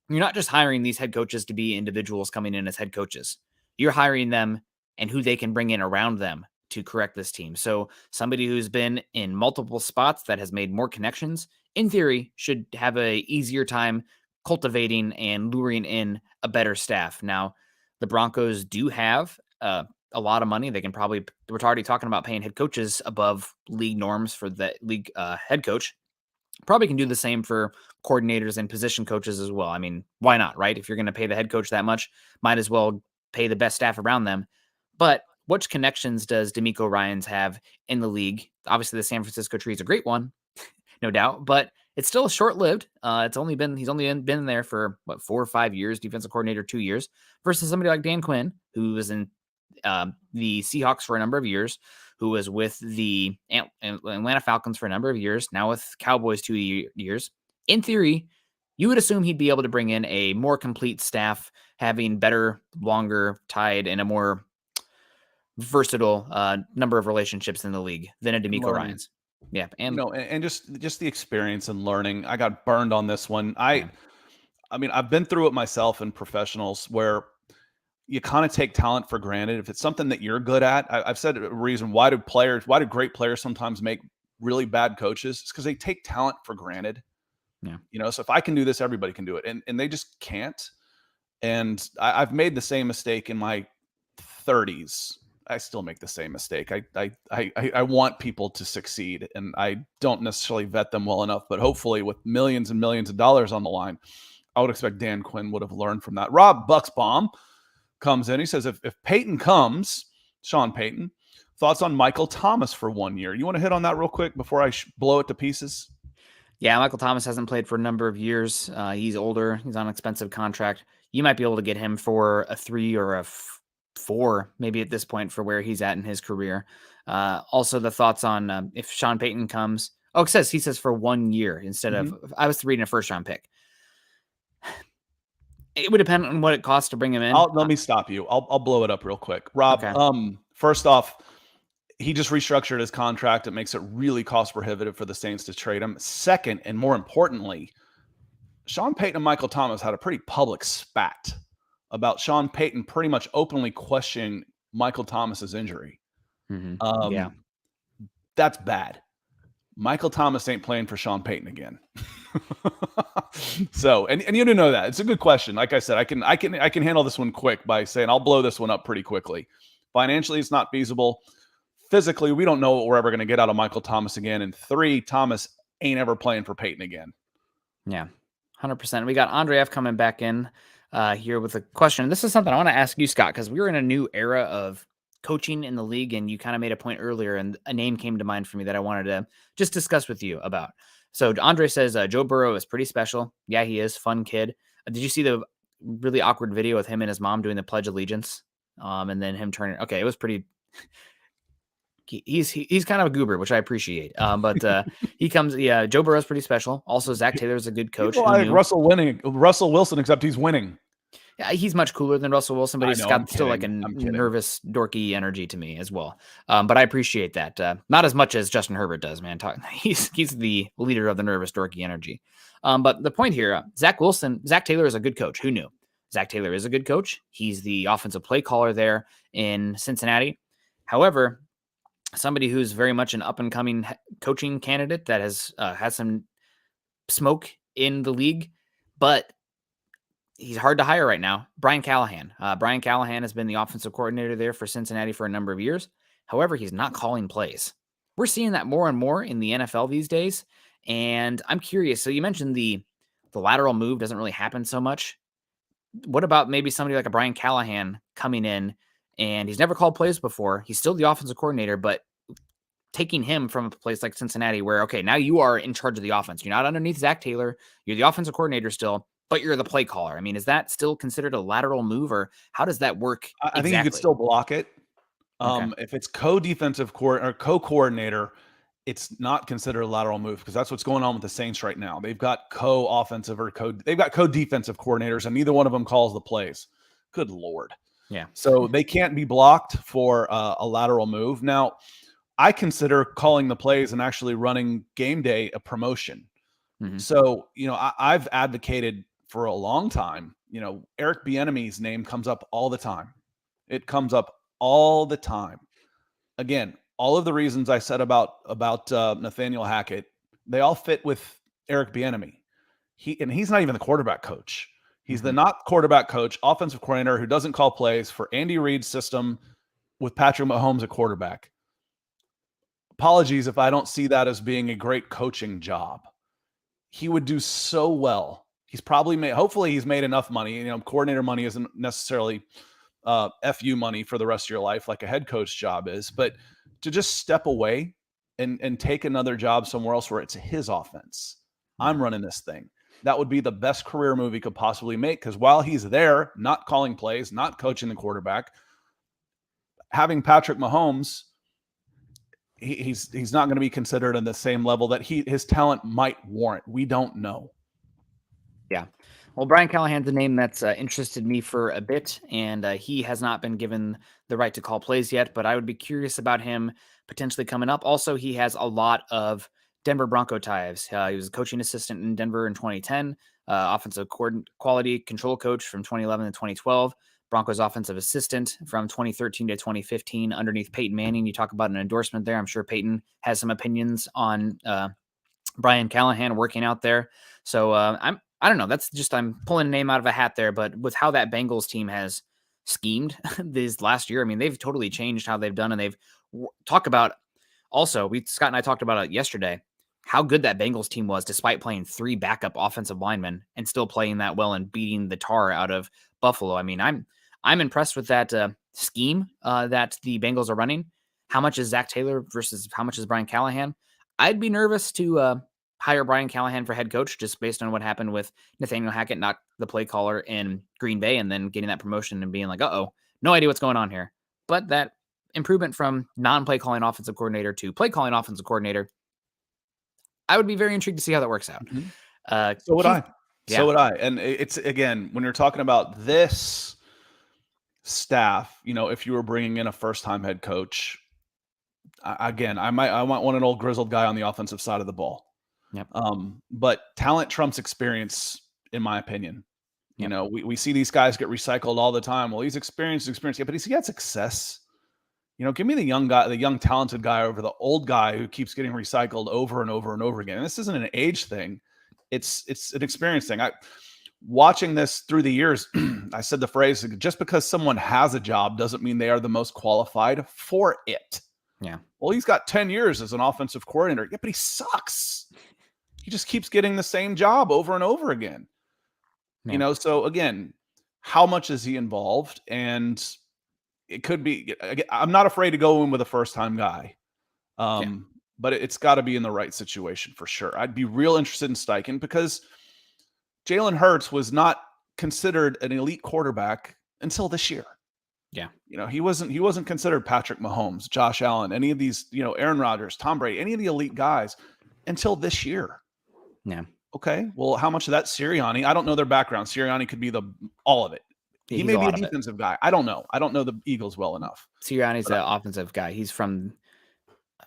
You're not just hiring these head coaches to be individuals coming in as head coaches. You're hiring them and who they can bring in around them to correct this team. So somebody who's been in multiple spots that has made more connections, in theory, should have a easier time cultivating and luring in a better staff. Now, the Broncos do have a lot of money. They can probably, we're already talking about paying head coaches above league norms for the league head coach. Probably can do the same for coordinators and position coaches as well. I mean, why not, right? If you're going to pay the head coach that much, might as well pay the best staff around them. But which connections does D'Amico Ryans have in the league? Obviously, the San Francisco tree is a great one, no doubt, but it's still short-lived. He's only been there for 4 or 5 years, defensive coordinator 2 years, versus somebody like Dan Quinn, who was in the Seahawks for a number of years, who was with the Atlanta Falcons for a number of years, now with Cowboys 2 years. In theory, you would assume he'd be able to bring in a more complete staff, having better, longer tied, and a more versatile number of relationships in the league than a D'Amico Ryans. Yeah, and and just the experience and learning. I got burned on this one. I mean, I've been through it myself in professionals where you kind of take talent for granted. If it's something that you're good at, I've said a reason why do great players sometimes make really bad coaches? It's because they take talent for granted. Yeah. So if I can do this, everybody can do it. And they just can't. And I've made the same mistake in my 30s. I still make the same mistake. I want people to succeed, and I don't necessarily vet them well enough. But hopefully, with millions and millions of dollars on the line, I would expect Dan Quinn would have learned from that. Rob Bucksbaum comes in. He says, if Peyton comes, Sean Payton, thoughts on Michael Thomas for 1 year? You want to hit on that real quick before I blow it to pieces? Yeah, Michael Thomas hasn't played for a number of years. He's older. He's on an expensive contract. You might be able to get him for a 3 or a 4, maybe at this point, for where he's at in his career. Also, the thoughts on if Sean Payton comes. Oh, he says for 1 year instead of, I was reading a first-round pick. It would depend on what it costs to bring him in. Let me stop you. I'll blow it up real quick. Rob, okay. First off, he just restructured his contract. It makes it really cost prohibitive for the Saints to trade him. Second, and more importantly, Sean Payton and Michael Thomas had a pretty public spat about Sean Payton pretty much openly questioning Michael Thomas's injury. Yeah. That's bad. Michael Thomas ain't playing for Sean Payton again. So, and you do know that. It's a good question. Like I said, I can handle this one quick by saying I'll blow this one up pretty quickly. Financially, it's not feasible. Physically, we don't know what we're ever going to get out of Michael Thomas again. And 3, Thomas ain't ever playing for Payton again. Yeah, 100%. We got Andre F. coming back in here with a question. This is something I want to ask you, Scott, because we're in a new era of coaching in the league, and you kind of made a point earlier, and a name came to mind for me that I wanted to just discuss with you about. So Andre says Joe Burrow is pretty special. Yeah, he is. Fun kid. Did you see the really awkward video with him and his mom doing the Pledge of Allegiance? And then him turning. Okay, it was pretty. He's kind of a goober, which I appreciate. But he comes. Yeah, Joe Burrow is pretty special. Also, Zach Taylor is a good coach. People like Russell Wilson, except he's winning. Yeah, he's much cooler than Russell Wilson, but still like a nervous, dorky energy to me as well. But I appreciate that. Not as much as Justin Herbert does, man. He's the leader of the nervous, dorky energy. But the point here, Zach Taylor is a good coach. Who knew? Zach Taylor is a good coach. He's the offensive play caller there in Cincinnati. However, somebody who's very much an up-and-coming coaching candidate that has had some smoke in the league, but he's hard to hire right now. Brian Callahan. Brian Callahan has been the offensive coordinator there for Cincinnati for a number of years. However, he's not calling plays. We're seeing that more and more in the NFL these days, and I'm curious. So you mentioned the lateral move doesn't really happen so much. What about maybe somebody like a Brian Callahan coming in, and he's never called plays before. He's still the offensive coordinator, but taking him from a place like Cincinnati where, okay, now you are in charge of the offense. You're not underneath Zach Taylor. You're the offensive coordinator still, but you're the play caller. I mean, is that still considered a lateral move, or how does that work? I think you could still block it. Okay. If it's co-defensive or co-coordinator it's not considered a lateral move because that's what's going on with the Saints right now. They've got they've got co-defensive coordinators, and neither one of them calls the plays. Good Lord. Yeah. So they can't be blocked for a lateral move. Now, I consider calling the plays and actually running game day a promotion. Mm-hmm. So, I've advocated for a long time, Eric Bieniemy's name comes up all the time. It comes up all the time. Again, all of the reasons I said about Nathaniel Hackett, they all fit with Eric Bieniemy. He's not even the quarterback coach. He's the not quarterback coach, offensive coordinator who doesn't call plays for Andy Reid's system with Patrick Mahomes at quarterback. Apologies if I don't see that as being a great coaching job. He would do so well. Hopefully he's made enough money. Coordinator money isn't necessarily FU money for the rest of your life like a head coach job is, but to just step away and take another job somewhere else where it's his offense. I'm running this thing. That would be the best career move he could possibly make, because while he's there, not calling plays, not coaching the quarterback, having Patrick Mahomes, he's not going to be considered on the same level that his talent might warrant. We don't know. Yeah. Well, Brian Callahan's a name that's interested me for a bit, and he has not been given the right to call plays yet, but I would be curious about him potentially coming up. Also, he has a lot of Denver Bronco ties. He was a coaching assistant in Denver in 2010, offensive quality control coach from 2011 to 2012, Broncos offensive assistant from 2013 to 2015 underneath Peyton Manning. You talk about an endorsement there. I'm sure Peyton has some opinions on Brian Callahan working out there. So I don't know. That's just, I'm pulling a name out of a hat there, but with how that Bengals team has schemed this last year, I mean, they've totally changed how they've done, and they've talked about also, Scott and I talked about it yesterday, how good that Bengals team was despite playing 3 backup offensive linemen and still playing that well and beating the tar out of Buffalo. I mean, I'm impressed with that scheme that the Bengals are running. How much is Zach Taylor versus how much is Brian Callahan? I'd be nervous to hire Brian Callahan for head coach just based on what happened with Nathaniel Hackett, not the play caller in Green Bay, and then getting that promotion and being like, uh-oh, no idea what's going on here. But that improvement from non-play calling offensive coordinator to play calling offensive coordinator, I would be very intrigued to see how that works out. So would I. Yeah. So would I. And it's, again, when you're talking about this staff, if you were bringing in a first-time head coach, again, I might want an old grizzled guy on the offensive side of the ball. Yep. But talent trumps experience, in my opinion. Yep. We see these guys get recycled all the time. Well, he's experienced, yeah, but he had success. Give me the young guy, the young talented guy over the old guy who keeps getting recycled over and over and over again. And this isn't an age thing; it's an experience thing. Watching this through the years, I said the phrase: just because someone has a job doesn't mean they are the most qualified for it. Yeah. Well, he's got 10 years as an offensive coordinator. Yeah, but he sucks. He just keeps getting the same job over and over again. Yeah. So again, how much is he involved? And it could be, I'm not afraid to go in with a first-time guy. But it's got to be in the right situation for sure. I'd be real interested in Steichen because Jalen Hurts was not considered an elite quarterback until this year. Yeah. He wasn't considered Patrick Mahomes, Josh Allen, any of these, Aaron Rodgers, Tom Brady, any of the elite guys until this year. Yeah. Okay. Well, how much of that Sirianni? I don't know their background. Sirianni could be all of it. He may be a defensive guy. I don't know. I don't know the Eagles well enough. Sirianni's an offensive guy. He's from,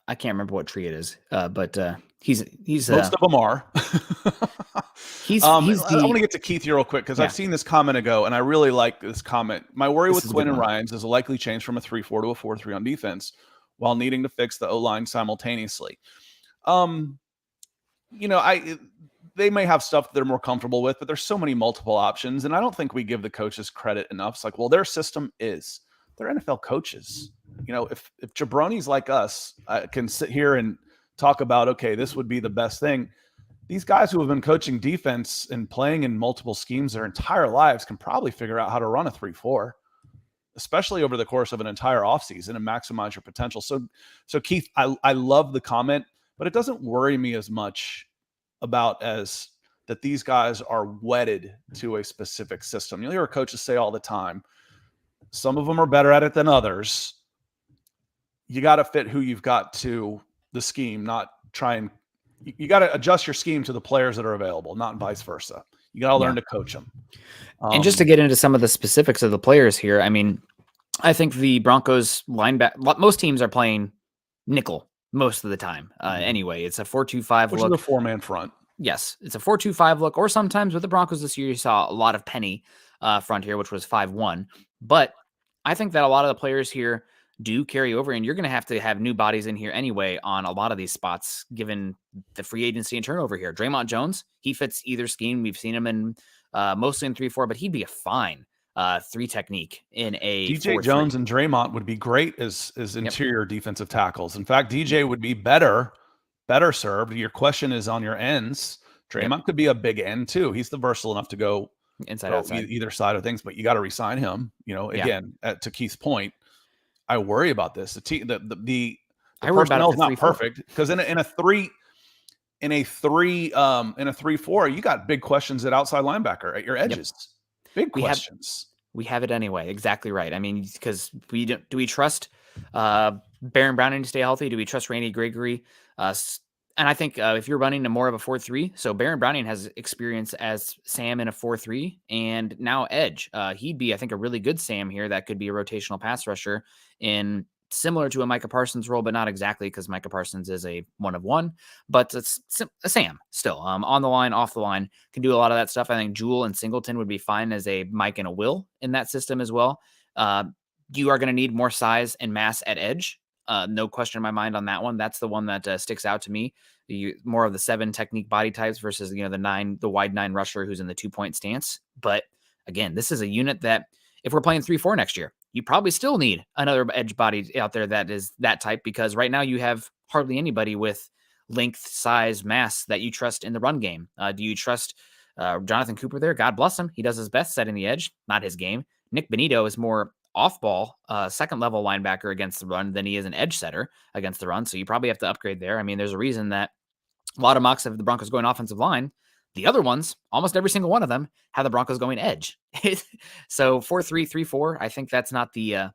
I can't remember what tree it is, but he's most of them are. I want to get to Keith here real quick because I've seen this comment ago, and I really like this comment. My worry with Quinn and Ryans is a likely change from a 3-4 to a 4-3 on defense while needing to fix the O-line simultaneously. They may have stuff that they're more comfortable with, but there's so many multiple options, and I don't think we give the coaches credit enough. It's like, well, their system is. They're NFL coaches. If jabronis like us can sit here and talk about, okay, this would be the best thing, these guys who have been coaching defense and playing in multiple schemes their entire lives can probably figure out how to run a 3-4, especially over the course of an entire offseason, and maximize your potential. So Keith, I love the comment, but it doesn't worry me as much about as that these guys are wedded to a specific system. You'll hear coaches say all the time, some of them are better at it than others. You got to fit who you've got to the scheme, not try and you got to adjust your scheme to the players that are available, not vice versa. You got to learn to coach them. And just to get into some of the specifics of the players here, I mean, I think the Broncos linebacker, most teams are playing nickel most of the time. Anyway, it's a 4-2-5 which look. is a 4-man front. Yes, it's a 4-2-5 look, or sometimes with the Broncos this year, you saw a lot of penny front here, which was 5-1. But I think that a lot of the players here do carry over, and you're going to have new bodies in here anyway on a lot of these spots, given the free agency and turnover here. Draymond Jones, he fits either scheme. We've seen him in mostly in 3-4, but he'd be a fine 3 technique in a DJ 4-3. Jones and Draymond would be great as interior defensive tackles. In fact, DJ would be better served. Your question is on your ends. Draymond could be a big end too. He's the versatile enough to go inside outside either side of things, but you got to re-sign him. Again, to Keith's point, I worry about this. The personnel is not perfect because in a 3-4, you got big questions at outside linebacker at your edges. Big questions. We have it anyway. Exactly right. I mean, because do we trust Baron Browning to stay healthy? Do we trust Randy Gregory? And I think if you're running more of a 4-3, so Baron Browning has experience as Sam in a 4-3 and now edge. He'd be, I think, a really good Sam here that could be a rotational pass rusher in similar to a Micah Parsons role, but not exactly because Micah Parsons is a 1-of-1, but it's a Sam still on the line, off the line, can do a lot of that stuff. I think Jewel and Singleton would be fine as a Mike and a Will in that system as well. You are going to need more size and mass at edge. No question in my mind on that one. That's the one that sticks out to me. More of the 7 technique body types versus, the wide 9 rusher who's in the 2-point stance. But again, this is a unit that if we're playing 3-4 next year, you probably still need another edge body out there that is that type, because right now you have hardly anybody with length, size, mass that you trust in the run game. Do you trust Jonathan Cooper there? God bless him. He does his best setting the edge, not his game. Nick Benito is more off-ball, second level linebacker against the run than he is an edge setter against the run. So you probably have to upgrade there. I mean, there's a reason that a lot of mocks have the Broncos going offensive line. The other ones, almost every single one of them, have the Broncos going edge. So 4-3, 3-4, I think that's not the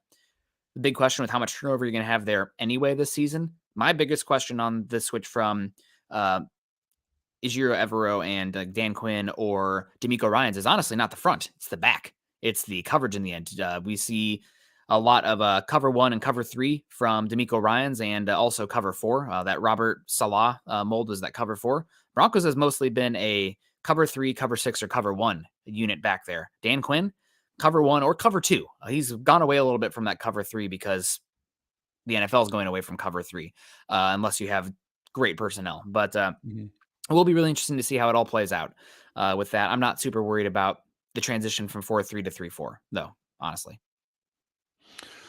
big question with how much turnover you're going to have there anyway this season. My biggest question on this switch from Ejiro Evero and Dan Quinn or D'Amico Ryans is honestly not the front. It's the back. It's the coverage in the end. We see a lot of cover 1 and cover 3 from D'Amico Ryans and also cover 4. That Robert Salah mold was that cover 4. Broncos has mostly been a cover 3, cover 6, or cover 1 unit back there. Dan Quinn, cover 1 or cover 2. He's gone away a little bit from that cover 3 because the NFL is going away from cover 3 unless you have great personnel. But it will be really interesting to see how it all plays out with that. I'm not super worried about the transition from 4-3 to 3-4, though, honestly.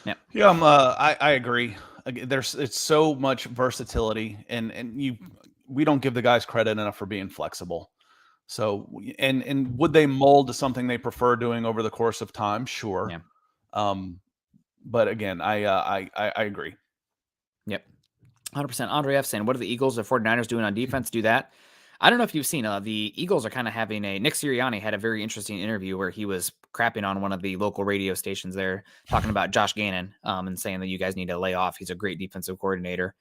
Yeah, I agree. It's so much versatility, and we don't give the guys credit enough for being flexible. So, and would they mold to something they prefer doing over the course of time? Sure. Yeah. But again, I agree. Yep. 100%. Andre F. saying, what are the Eagles or 49ers doing on defense? Do that. I don't know if you've seen the Eagles are kind of having Nick Sirianni had a very interesting interview where he was crapping on one of the local radio stations there, talking about Josh Gannon and saying that you guys need to lay off. He's a great defensive coordinator.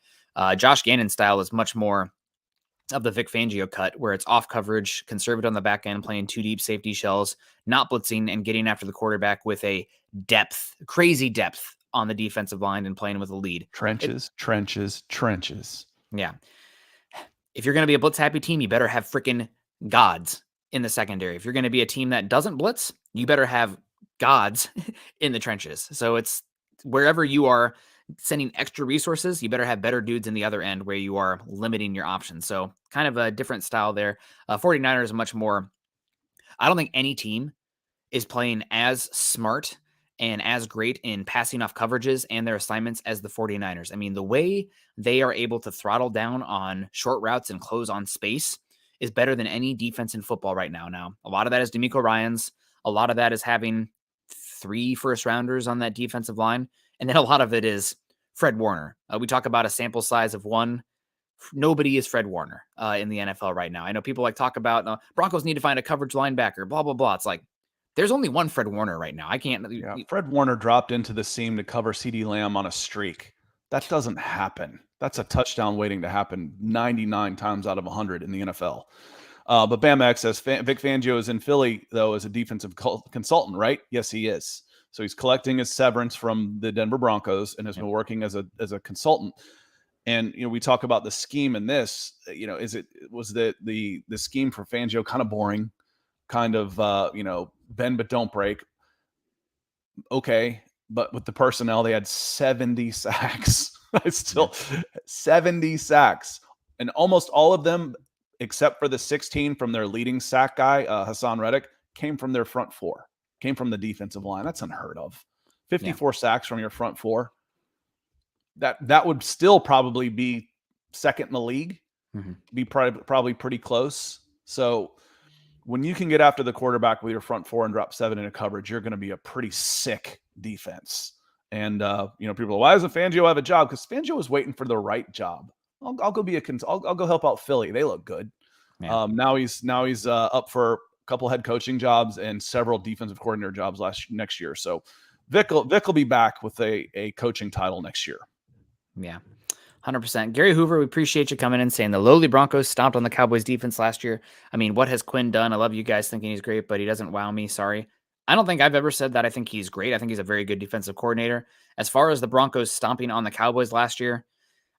Josh Gannon's style is much more of the Vic Fangio cut, where it's off coverage, conservative on the back end, playing 2 deep safety shells, not blitzing, and getting after the quarterback with a crazy depth on the defensive line and playing with a lead. Trenches. Yeah. If you're going to be a blitz happy team, you better have freaking gods in the secondary. If you're going to be a team that doesn't blitz, you better have gods in the trenches. So it's wherever you are sending extra resources, you better have better dudes in the other end where you are limiting your options. So kind of a different style there. 49ers much more. I don't think any team is playing as smart and as great in passing off coverages and their assignments as the 49ers. I mean, the way they are able to throttle down on short routes and close on space is better than any defense in football right now. Now, a lot of that is D'Amico Ryans. A lot of that is having 3 first-rounders on that defensive line. And then a lot of it is Fred Warner. We talk about a sample size of 1. Nobody is Fred Warner in the NFL right now. I know people talk about Broncos need to find a coverage linebacker, blah, blah, blah. It's like, there's only one Fred Warner right now. I can't. Yeah, Fred Warner dropped into the seam to cover CeeDee Lamb on a streak. That doesn't happen. That's a touchdown waiting to happen 99 times out of 100 in the NFL. But Bam X says Vic Fangio is in Philly, though, as a defensive consultant, right? Yes, he is. So he's collecting his severance from the Denver Broncos and has been working as a consultant. And we talk about the scheme in this. Was the scheme for Fangio kind of boring, kind of bend but don't break? Okay, but with the personnel, they had 70 sacks. I still 70 sacks, and almost all of them, except for the 16 from their leading sack guy, Hassan Reddick, came from their front four, came from the defensive line. That's unheard of. 54 sacks from your front four. That would still probably be second in the league. Be probably pretty close. So when you can get after the quarterback with your front four and drop 7 into coverage, you're going to be a pretty sick defense. And people are, why doesn't Fangio have a job? Because Fangio was waiting for the right job. I'll go I'll go help out Philly. They look good. Yeah. Now he's up for a couple head coaching jobs and several defensive coordinator jobs next year. So Vic will be back with a coaching title next year. Yeah. 100%. Gary Hoover, we appreciate you coming in saying the lowly Broncos stomped on the Cowboys defense last year. I mean, what has Quinn done? I love you guys thinking he's great, but he doesn't wow me. Sorry. I don't think I've ever said that I think he's great. I think he's a very good defensive coordinator. As far as the Broncos stomping on the Cowboys last year,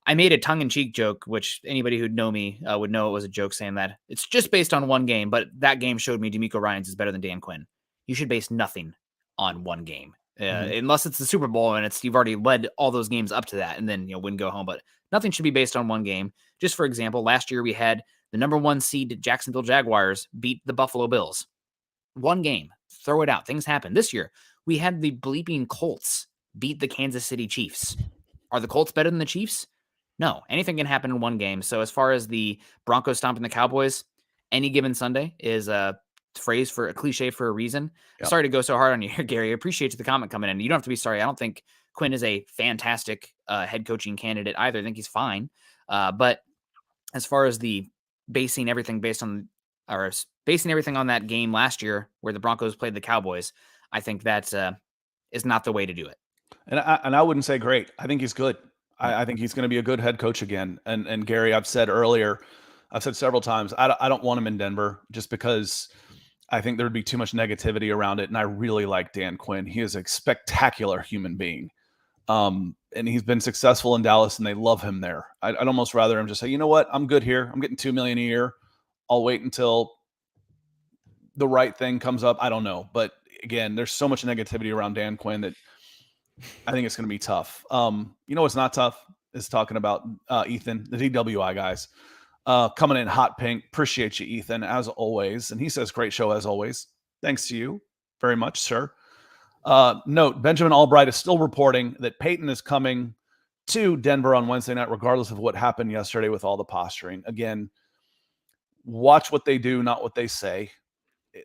I made a tongue-in-cheek joke, which anybody who'd know me would know it was a joke, saying that it's just based on one game, but that game showed me D'Amico Ryans is better than Dan Quinn. You should base nothing on one game. Unless it's the Super Bowl and you've already led all those games up to that and then win, go home. But nothing should be based on one game. Just for example, last year we had the number 1 seed Jacksonville Jaguars beat the Buffalo Bills. One game, throw it out. Things happen. This year we had the bleeping Colts beat the Kansas City Chiefs. Are the Colts better than the Chiefs? No, anything can happen in one game. So as far as the Broncos stomping the Cowboys, any given Sunday is a phrase for a cliche for a reason. Yep. Sorry to go so hard on you here, Gary. I appreciate the comment coming in. You don't have to be sorry. I don't think Quinn is a fantastic head coaching candidate either. I think he's fine. But as far as the basing everything on that game last year where the Broncos played the Cowboys, I think that is not the way to do it. And I wouldn't say great. I think he's good. I think he's going to be a good head coach again. And Gary, I've said several times, I don't want him in Denver just because I think there would be too much negativity around it. And I really like Dan Quinn. He is a spectacular human being. And he's been successful in Dallas and they love him there. I'd almost rather him just say, you know what? I'm good here. I'm getting $2 million a year. I'll wait until the right thing comes up. I don't know. But again, there's so much negativity around Dan Quinn that I think it's going to be tough. What's not tough is talking about Ethan, the DWI guys. Coming in hot pink. Appreciate you, Ethan, as always. And he says, great show as always. Thanks to you very much, sir. Note, Benjamin Albright is still reporting that Peyton is coming to Denver on Wednesday night, regardless of what happened yesterday with all the posturing. Again, watch what they do, not what they say.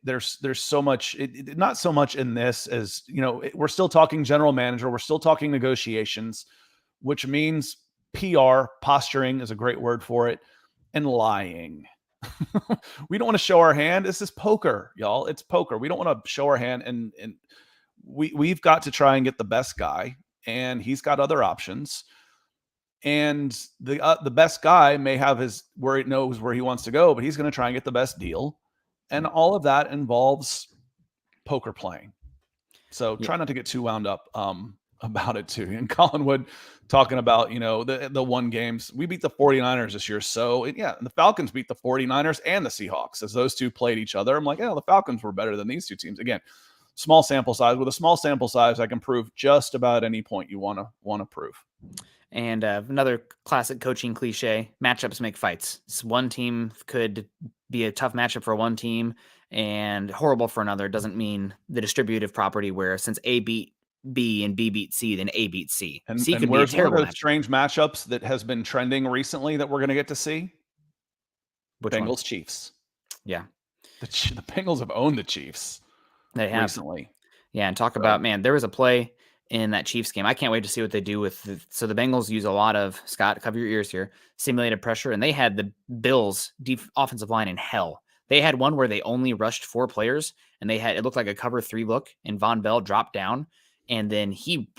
There's so much, not so much in this as, we're still talking general manager. We're still talking negotiations, which means PR, posturing is a great word for it. And lying. We don't want to show our hand. This is poker, y'all. It's poker. We don't want to show our hand, and we've got to try and get the best guy, and he's got other options. And the best guy may have where he knows where he wants to go, but he's going to try and get the best deal, and all of that involves poker playing. So try not to get too wound up about it too. And Collinwood talking about, the one games. We beat the 49ers this year. So and the Falcons beat the 49ers and the Seahawks as those two played each other. I'm like, the Falcons were better than these two teams. Again, small sample size. With a small sample size, I can prove just about any point you want to prove. And another classic coaching cliche, matchups make fights. One team could be a tough matchup for one team and horrible for another. It doesn't mean the distributive property where since A beat B and B beat C, then A beat C. And C could be a terrible. One of those strange matchups that has been trending recently that we're going to get to see? Which Bengals one? Chiefs. Yeah. The Bengals have owned the Chiefs. They have recently. Yeah, and talk about, man, there was a play in that Chiefs game. I can't wait to see what they do with so the Bengals use a lot of, Scott, cover your ears here, simulated pressure, and they had the Bills offensive line in hell. They had one where they only rushed 4 players, and it looked like a cover 3 look, and Von Bell dropped down, and then he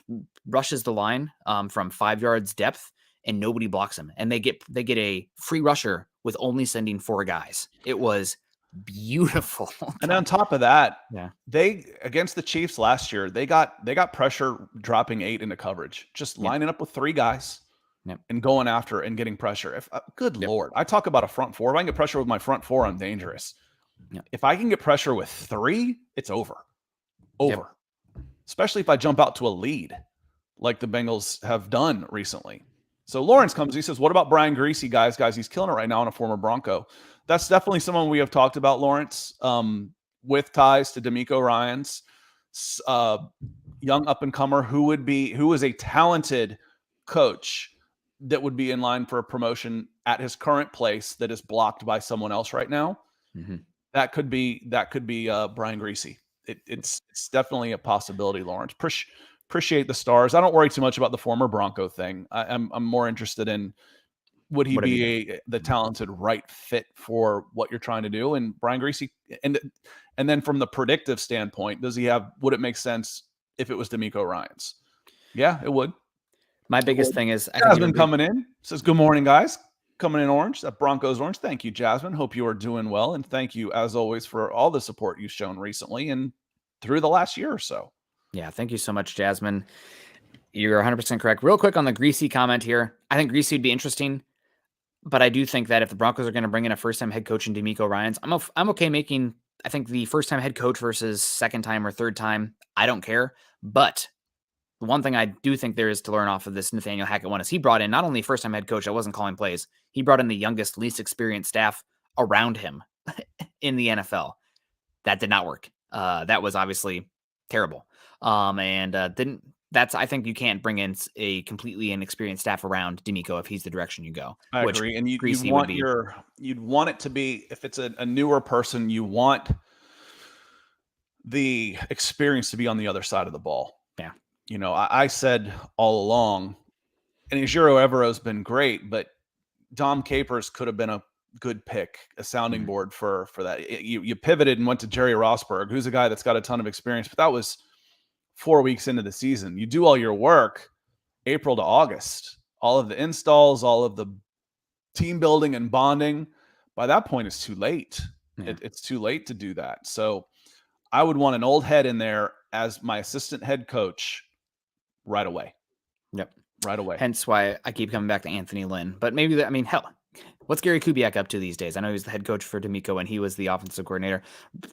rushes the line from 5 yards depth, and nobody blocks him, and they get a free rusher with only sending 4 guys. It was beautiful. And on top of that, Yeah. they against the Chiefs last year, they got pressure dropping 8 into coverage, just Yep. lining up with 3 guys Yep. and going after and getting pressure. If good Yep. lord, I talk about a front four. If I can get pressure with my front four, I'm dangerous. Yep. If I can get pressure with 3, it's over. Over. Yep. Especially if I jump out to a lead like the Bengals have done recently. So Lawrence comes, he says, what about Brian Greasy, guys? Guys, he's killing it right now on a former Bronco. That's definitely someone we have talked about, Lawrence, with ties to D'Amico Ryans, young up-and-comer who is a talented coach that would be in line for a promotion at his current place that is blocked by someone else right now. Mm-hmm. That could be Brian Greasy. It's definitely a possibility, Lawrence. Appreciate the stars. I don't worry too much about the former Bronco thing. I'm more interested in would he be the talented right fit for what you're trying to do? And Brian Greasy, and then from the predictive standpoint, would it make sense if it was D'Amico Ryans? Yeah, it would. My biggest thing is Jasmine coming in says, good morning, guys. Coming in orange, that Broncos orange. Thank you, Jasmine. Hope you are doing well. And thank you, as always, for all the support you've shown recently and through the last year or so. Yeah, thank you so much, Jasmine. You're 100% correct. Real quick on the Greasy comment here. I think Greasy would be interesting, but I do think that if the Broncos are going to bring in a first-time head coach in D'Amico Ryans, I'm okay making, I think, the first-time head coach versus second-time or third-time. I don't care. But the one thing I do think there is to learn off of this Nathaniel Hackett one is he brought in not only a first-time head coach that wasn't calling plays, he brought in the youngest, least experienced staff around him in the NFL. That did not work. That was obviously terrible. I think you can't bring in a completely inexperienced staff around D'Amico if he's the direction you go. I agree. And you'd want it to be, if it's a newer person, you want the experience to be on the other side of the ball. Yeah. You know, I said all along, and Ejiro Evero has been great, but Dom Capers could have been a good pick, a sounding board for that. You pivoted and went to Jerry Rosberg, who's a guy that's got a ton of experience, but that was 4 weeks into the season. You do all your work April to August, all of the installs, all of the team building and bonding. By that point, it's too late. Yeah. It's too late to do that. So I would want an old head in there as my assistant head coach right away. Yep. Right away. Hence why I keep coming back to Anthony Lynn. But maybe, hell, what's Gary Kubiak up to these days? I know he was the head coach for D'Amico and he was the offensive coordinator.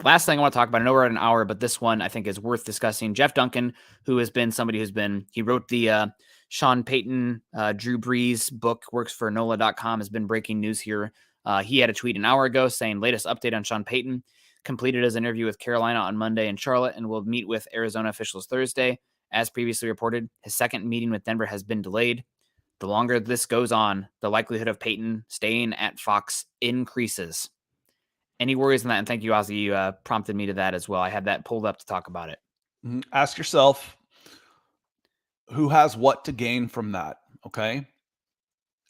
Last thing I want to talk about, I know we're at an hour, but this one I think is worth discussing. Jeff Duncan, who has been somebody he wrote the Sean Payton, Drew Brees book, works for NOLA.com, has been breaking news here. He had a tweet an hour ago saying, latest update on Sean Payton, completed his interview with Carolina on Monday in Charlotte and will meet with Arizona officials Thursday. As previously reported, his second meeting with Denver has been delayed. The longer this goes on, the likelihood of Payton staying at Fox increases. Any worries on that? And thank you, Ozzy. You prompted me to that as well. I had that pulled up to talk about it. Ask yourself, who has what to gain from that? Okay.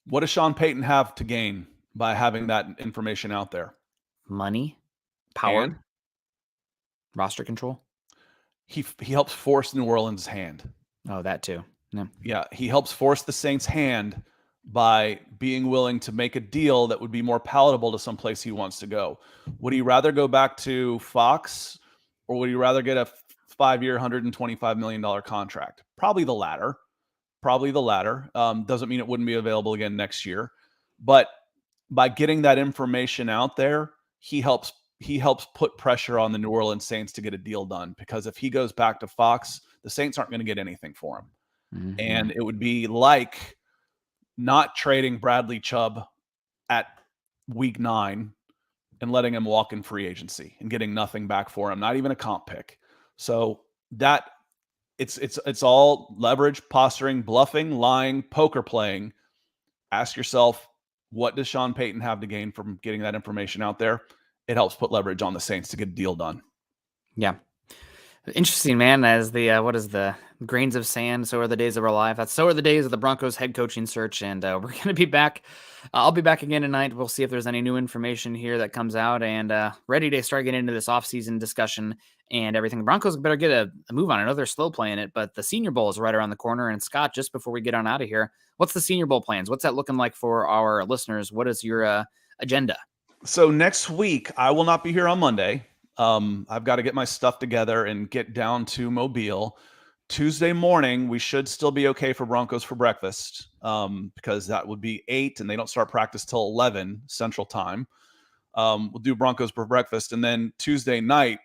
What does Sean Payton have to gain by having that information out there? Money, power, And roster control. He helps force New Orleans' hand. Oh, that too. Yeah, he helps force the Saints' hand by being willing to make a deal that would be more palatable to some place he wants to go. Would he rather go back to Fox, or would he rather get a 5-year, $125 million contract? Probably the latter. Doesn't mean it wouldn't be available again next year. But by getting that information out there, he helps put pressure on the New Orleans Saints to get a deal done. Because if he goes back to Fox, the Saints aren't going to get anything for him. Mm-hmm. And it would be like not trading Bradley Chubb at week 9 and letting him walk in free agency and getting nothing back for him, not even a comp pick. So that it's all leverage, posturing, bluffing, lying, poker playing. Ask yourself, what does Sean Payton have to gain from getting that information out there? It helps put leverage on the Saints to get a deal done. Yeah. Interesting, man. As the what is the grains of sand, so are the days of our life. So are the days of the Broncos head coaching search, and we're gonna be back. I'll be back again tonight. We'll see if there's any new information here that comes out, and ready to start getting into this offseason discussion and everything. The Broncos better get a move on. I know they're slow playing it, but the Senior Bowl is right around the corner. And Scott, just before we get on out of here, what's the Senior Bowl plans? What's that looking like for our listeners? What is your agenda? So next week, I will not be here on Monday. I've got to get my stuff together and get down to Mobile. Tuesday morning, we should still be okay for Broncos for breakfast because that would be 8 and they don't start practice till 11 Central Time. We'll do Broncos for breakfast. And then Tuesday night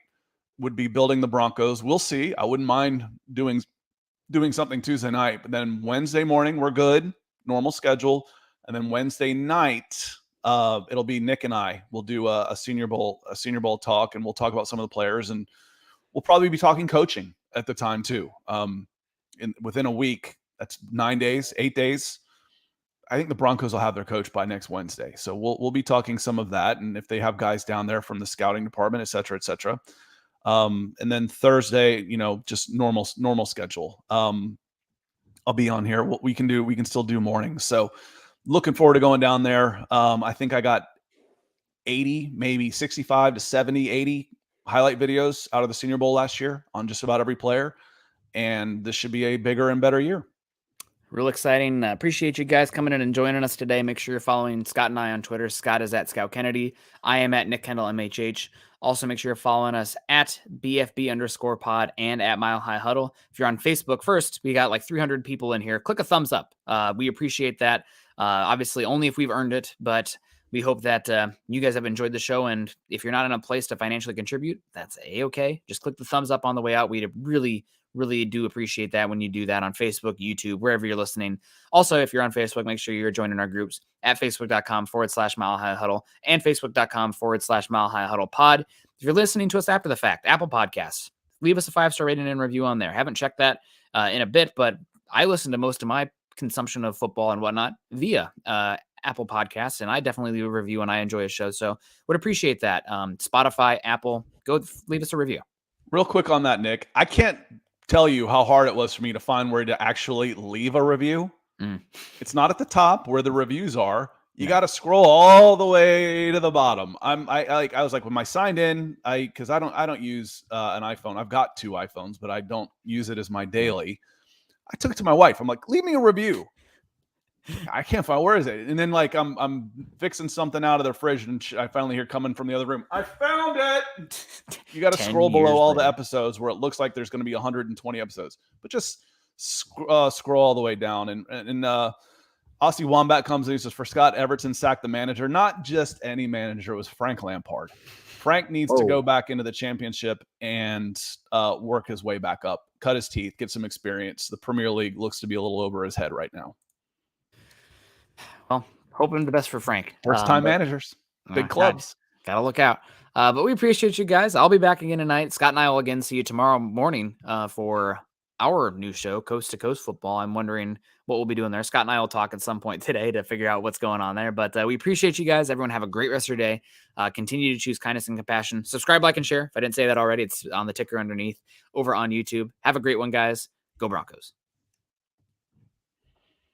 would be building the Broncos. We'll see. I wouldn't mind doing something Tuesday night. But then Wednesday morning, we're good, normal schedule. And then Wednesday night, it'll be Nick and I. We'll do a Senior Bowl talk, and we'll talk about some of the players, and we'll probably be talking coaching at the time too. Within a week, that's 9 days, 8 days. I think the Broncos will have their coach by next Wednesday, so we'll be talking some of that, and if they have guys down there from the scouting department, et cetera, et cetera. And then Thursday, just normal schedule. I'll be on here. What we can still do mornings. So looking forward to going down there. I think I got 80, maybe 65 to 70, 80 highlight videos out of the Senior Bowl last year on just about every player. And this should be a bigger and better year. Real exciting. Appreciate you guys coming in and joining us today. Make sure you're following Scott and I on Twitter. Scott is at Scout Kennedy. I am at Nick Kendell MHH. Also, make sure you're following us at BFB_pod and at Mile High Huddle. If you're on Facebook, first, we got like 300 people in here. Click a thumbs up. We appreciate that. Obviously, only if we've earned it, but we hope that you guys have enjoyed the show. And if you're not in a place to financially contribute, that's A-okay. Just click the thumbs up on the way out. We'd really do appreciate that when you do that on Facebook, YouTube, wherever you're listening. Also, if you're on Facebook, make sure you're joining our groups at facebook.com/Mile High Huddle and facebook.com/Mile High Huddle pod. If you're listening to us after the fact, Apple Podcasts, leave us a 5-star rating and review on there. Haven't checked that in a bit, but I listen to most of my consumption of football and whatnot via Apple Podcasts, and I definitely leave a review when I enjoy a show. So would appreciate that. Spotify, Apple, go leave us a review. Real quick on that, Nick. I can't tell you how hard it was for me to find where to actually leave a review. It's not at the top where the reviews are. You got to scroll all the way to the bottom. I was like, when I signed in, because I don't use an iPhone. I've got 2 iPhones, but I don't use it as my daily. I took it to my wife. I'm like, leave me a review. I can't find, where is it? And then like I'm fixing something out of the fridge, and I finally hear coming from the other room, I found it. You got to scroll below all the episodes where it looks like there's going to be 120 episodes, but just scroll all the way down. And Aussie Wombat comes in. He says, for Scott, Everton sacked the manager. Not just any manager. It was Frank Lampard. Frank needs to go back into the championship and work his way back up, cut his teeth, get some experience. The Premier League looks to be a little over his head right now. Well, hoping the best for Frank. First-time managers, big clubs. Gotta look out. But we appreciate you guys. I'll be back again tonight. Scott and I will again see you tomorrow morning for our new show, Coast to Coast Football. I'm wondering what we'll be doing there. Scott and I will talk at some point today to figure out what's going on there. But we appreciate you guys. Everyone have a great rest of your day. Continue to choose kindness and compassion. Subscribe, like, and share. If I didn't say that already, it's on the ticker underneath over on YouTube. Have a great one, guys. Go Broncos.